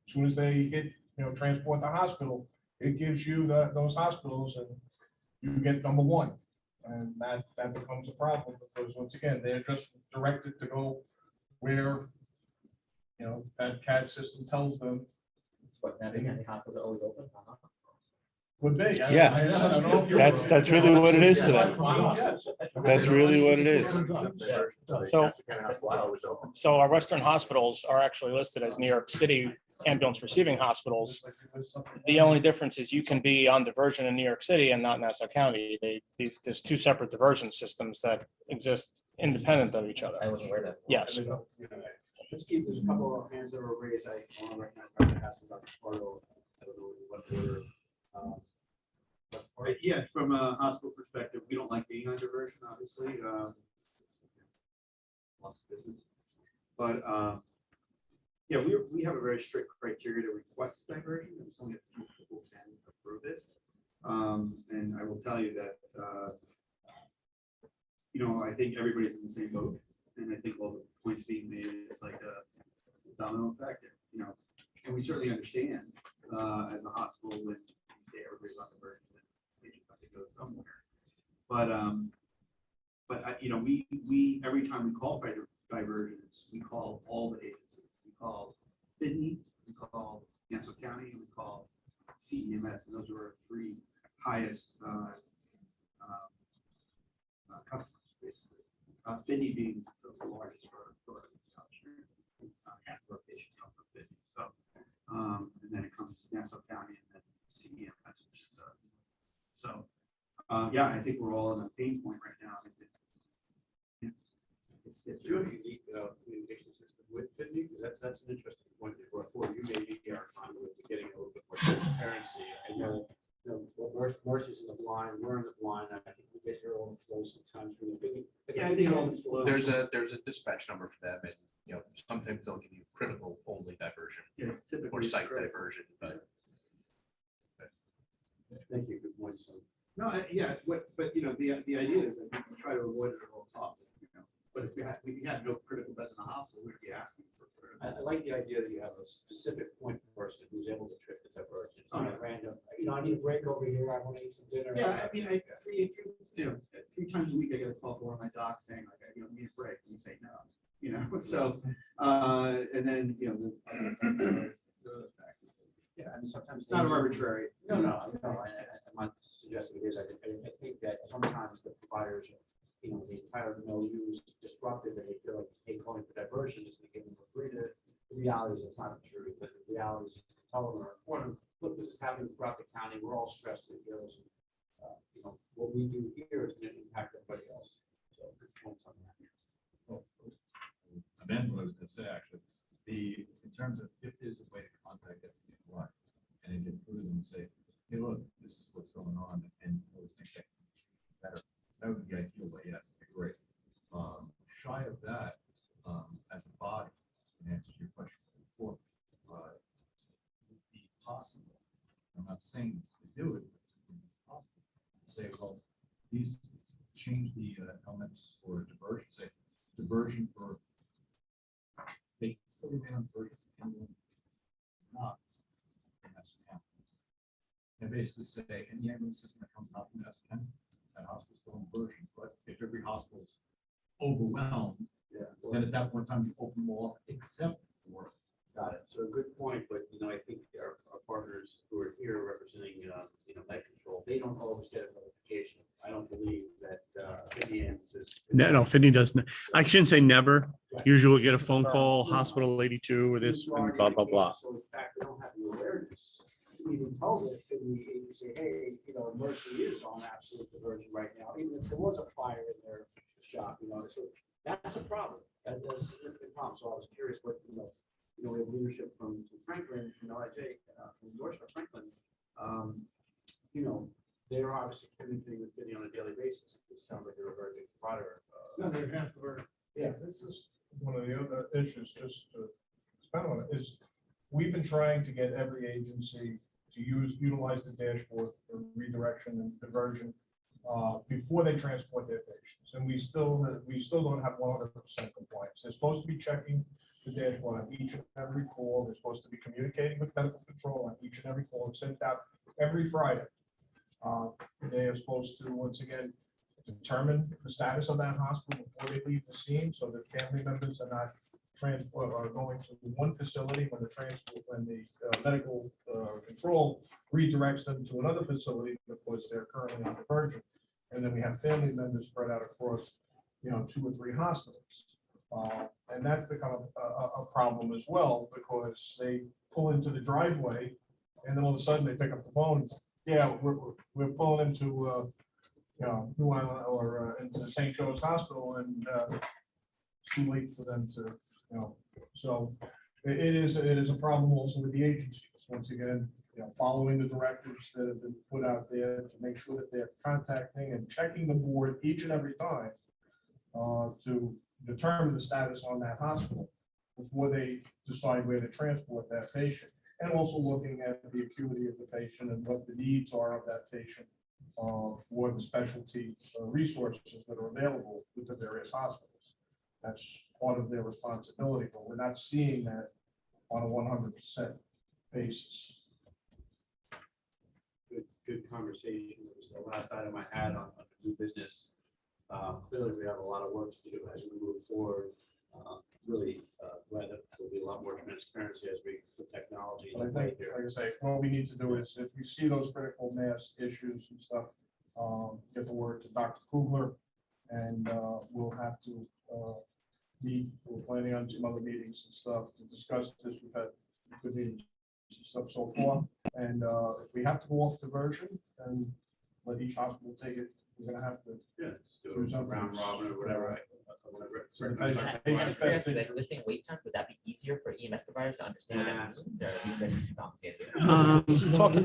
as soon as they hit, transport the hospital, it gives you those hospitals, and you get number 1. And that becomes a problem, because once again, they're just directed to go where, that CAD system tells them. But the hospitals are always open. Would be. Yeah. I don't know if you're- That's really what it is to them. Yes. That's really what it is. So our Western hospitals are actually listed as New York City ambulance receiving hospitals. The only difference is you can be on diversion in New York City and not Nassau County. There's 2 separate diversion systems that exist independent of each other. I wasn't aware of that. Yes. Let's keep, there's a couple of hands that were raised. I want to recognize Dr. Hassel, Dr. Pardo. I don't know what order. Yeah, from a hospital perspective, we don't like being on diversion, obviously. Lots of business. But yeah, we have a very strict criteria to request diversion, and only a few people can approve it. And I will tell you that, I think everybody's in the same boat. And I think all the points being made, it's like a domino effect, and we certainly understand as a hospital when you say everybody's on diversion, patient have to go somewhere. But we every time we call for diversions, we call all the agencies. We call Sydney, we call Nassau County, and we call CEMS, and those are our 3 highest customers, basically. Finney being the largest for half of our patients come from Finney. So, and then it comes Nassau County and then CEMS. So, yeah, I think we're all on a pain point right now. It's you have a unique communication system with Fitney, because that's an interesting point before you maybe are conduit to getting a little bit more transparency. I know, Mercy's in the blind, we're in the blind. I think we get here all the flow sometimes from the Fitney. Yeah, I think all the flow. There's a dispatch number for them, and sometimes they'll give you critical only diversion Yeah, typically. or site correct. diversion, but Thank you, good point. So No, yeah, but the idea is that we try to avoid it at all costs. But if we had no critical beds in the hospital, we'd be asking for. I like the idea that you have a specific point person who's able to trip the diversion. It's not random, I need a break over here, I want to eat some dinner. Yeah, I mean, 3 times a week I get a call from one of my docs saying like, I need a break, and you say no, so, and then, Yeah, I mean, sometimes. it's not arbitrary. No, not suggesting it is, I think that sometimes the providers, you know, the entire milieu is disrupted and they feel like, hey, calling for diversion is going to give them a breather. The reality is it's not the truth, but the reality is you can tell them or inform them, look, this is happening throughout the county, we're all stressed to the gills. You know, what we do here is going to impact everybody else. So good points on that. Amend what I was going to say, actually, in terms of if there's a way to contact FDNY and then get through them and say, hey, look, this is what's going on, and we think that can be better. That would be ideal, but yes, it'd be great. Shy of that, as a body, in answer to your question before, would be possible. I'm not saying to do it, but it would be possible to say, well, these change the elements for diversion, say diversion for they still remain on diversion for anyone not from S10. And basically say any ambulance system that comes out from S10, that hospital is still on diversion. But if every hospital is overwhelmed, then at that point in time you open them all up except for. Got it. So a good point, but you know, I think our partners who are here representing, you know, med control, they don't always get a notification. I don't believe that Indians is. No, Finney doesn't. I shouldn't say never. Usually we'll get a phone call, hospital 82 or this, and blah, blah, blah. So in fact, they don't have the awareness to even tell the agency, hey, you know, Mercy is on absolute diversion right now, even if there was a fire in their shop, you know, so that's a problem. That's a significant problem. So I was curious what, you know, we have leadership from Franklin, from LIJ, from Georgetown, Franklin. You know, they're obviously communicating with Finney on a daily basis. It sounds like they're a very big provider. No, they have to. Yeah, this is one of the other issues, just to expand on it, is we've been trying to get every agency to utilize the dashboard for redirection and diversion before they transport their patients. And we still don't have 100% compliance. They're supposed to be checking the dashboard on each and every call. They're supposed to be communicating with medical control on each and every call. It's sent out every Friday. They are supposed to, once again, determine the status of that hospital before they leave the scene, so that family members are not going to one facility when the medical control redirects them to another facility because they're currently on diversion. And then we have family members spread out across, you know, 2 or 3 hospitals. And that's become a problem as well, because they pull into the driveway and then all of a sudden they pick up the phone and say, yeah, we're pulling into you know, New Island or into St. Joe's Hospital, and it's too late for them to, you know. So it is a problem also with the agencies. Once again, you know, following the directives that have been put out there to make sure that they're contacting and checking the board each and every time to determine the status on that hospital before they decide where to transport that patient. And also looking at the acuity of the patient and what the needs are of that patient for the specialty resources that are available with the various hospitals. That's part of their responsibility, but we're not seeing that on a 100% basis. Good conversation. It was the last item I had on new business. Clearly, we have a lot of work to do as we move forward. Really glad that there'll be a lot more transparency as we put technology in play here. Like I say, what we need to do is, if we see those critical mass issues and stuff, get the word to Dr. Kugler, and we'll have to meet. We're planning on some other meetings and stuff to discuss this. We've had good meetings and stuff so far, and if we have to go off diversion and let each hospital take it, we're gonna have to. Yeah, just do a round robin or whatever. Listing wait time, would that be easier for EMS providers to understand what that means, or are these guys too complicated?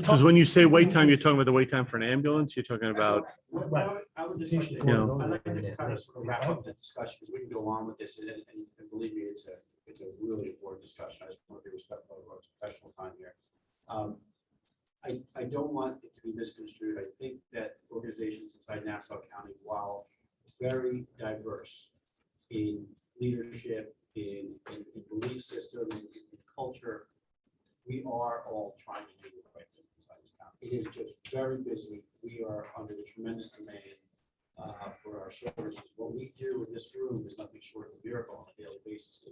Because when you say wait time, you're talking about the wait time for an ambulance, you're talking about, I would just like to, I'd like to kind of sort of wrap up the discussion, because we can go on with this, and believe me, it's a really important discussion. I just want to be respectful of our professional time here. I don't want it to be misconstrued. I think that organizations inside Nassau County, while very diverse in leadership, in belief system, in culture, we are all trying to do the right thing inside this county. It is just very busy. We are under a tremendous demand for our services. What we do in this room is nothing short of a miracle on a daily basis.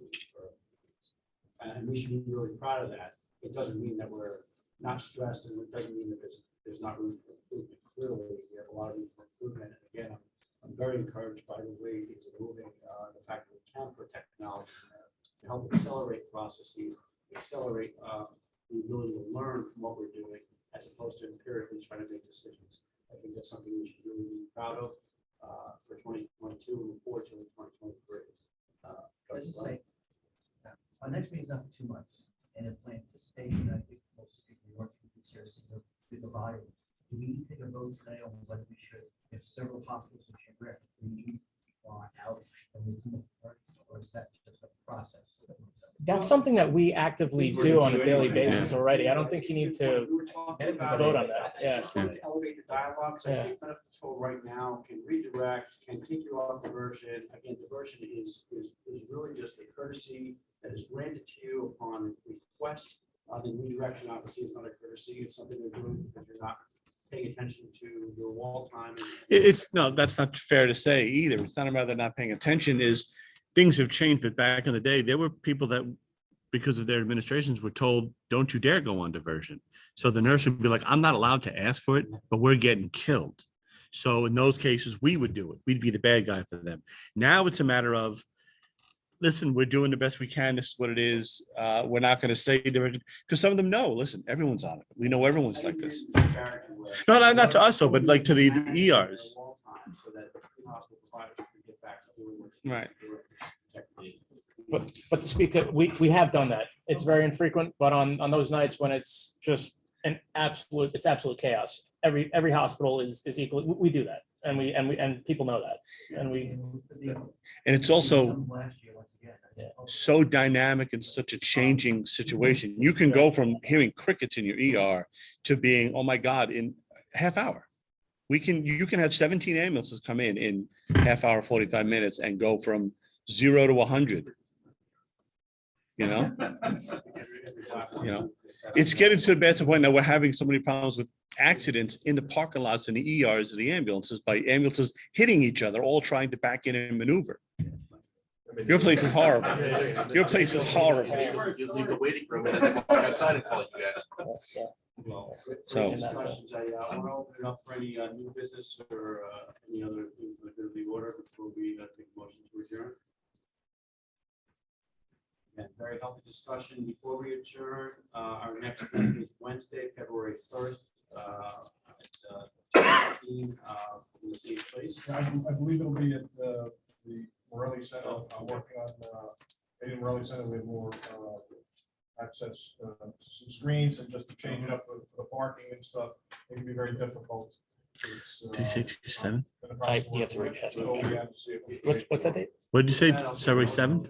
And we should be really proud of that. It doesn't mean that we're not stressed, and it doesn't mean that there's not room for improvement. clearly, we have a lot of room for improvement. And again, I'm very encouraged by the way things are moving, the fact that we can put technology in there to help accelerate processes, accelerate the ability to learn from what we're doing, as opposed to empirically trying to make decisions. I think that's something we should really be proud of for 2022 and look forward to in 2023. I just say, our next meeting is not for 2 months, and in plan to stay, and I think most people working with seriously with the body. Do we need to take a vote today on whether we should, if several hospitals in geographic region are out, and we can work, or is that just a process? That's something that we actively do on a daily basis already. I don't think you need to We were talking about vote it. on that. Yeah. Just wanted to elevate the dialogue, so I Yeah. think medical control right now can redirect, can take you off diversion. Again, diversion is really just a courtesy that is granted to you upon request. Then redirection obviously is not a courtesy, it's something they're doing because you're not paying attention to your wall time. It's, no, that's not fair to say either. It's not a matter of not paying attention, is things have changed, but back in the day, there were people that, because of their administrations, were told, don't you dare go on diversion. So the nurse would be like, I'm not allowed to ask for it, but we're getting killed. So in those cases, we would do it. We'd be the bad guy for them. Now it's a matter of, listen, we're doing the best we can. This is what it is. We're not going to say diversion, because some of them know, listen, everyone's on it. We know everyone's like this. No, not to us though, but like to the ERs. So that hospital providers can get back to doing what Right. But to speak to, we have done that. It's very infrequent, but on those nights when it's just it's absolute chaos. Every hospital is equal. We do that, and people know that, And it's also so dynamic and such a changing situation. You can go from hearing crickets in your ER to being, oh my God, in half hour. You can have 17 ambulances come in half hour, 45 minutes and go from 0 to 100. You know, it's getting to the bad point now. We're having so many problems with accidents in the parking lots and the ERs of the ambulances by ambulances hitting each other, all trying to back in and maneuver. Your place is horrible. Your place is horrible. You leave the waiting room and then they walk outside and call you guys. So- Discussions, I want to open it up for any new business or any other things that are the order before we take a motion to adjourn. And very healthy discussion before we adjourn. Our next meeting is Wednesday, February 1st. In the same place. I believe it'll be at the Morelli Center. I'm working on, in Morelli Center, we have more access to some screens, and just to change it up for the parking and stuff, it can be very difficult. Did you say 2/7? you have to read it. What's that date? What did you say? February 7th?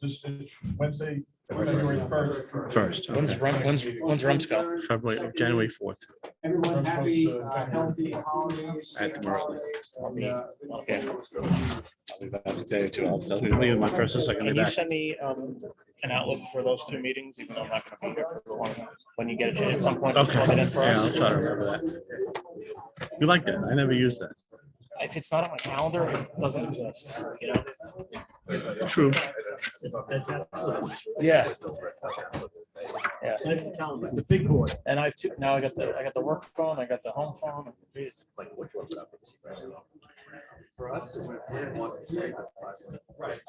This is Wednesday, February 1st. First. When's Rumsfeld? February, January 4th. Everyone happy, healthy holidays. At the Morelli. Yeah. I'll be back in a day or two. I'll be my first and second day Can you back. send me an outlook for those 2 meetings, even though I'm not going to be here for the one, when you get a chance at some point? just Okay, plug it in for yeah, us. I'll try to remember that. You like that? I never used that. If it's not on my calendar, it doesn't exist, you know? True. Yeah. The big board. And now I got the work phone, I got the home phone. Geez. For us, it went. Right.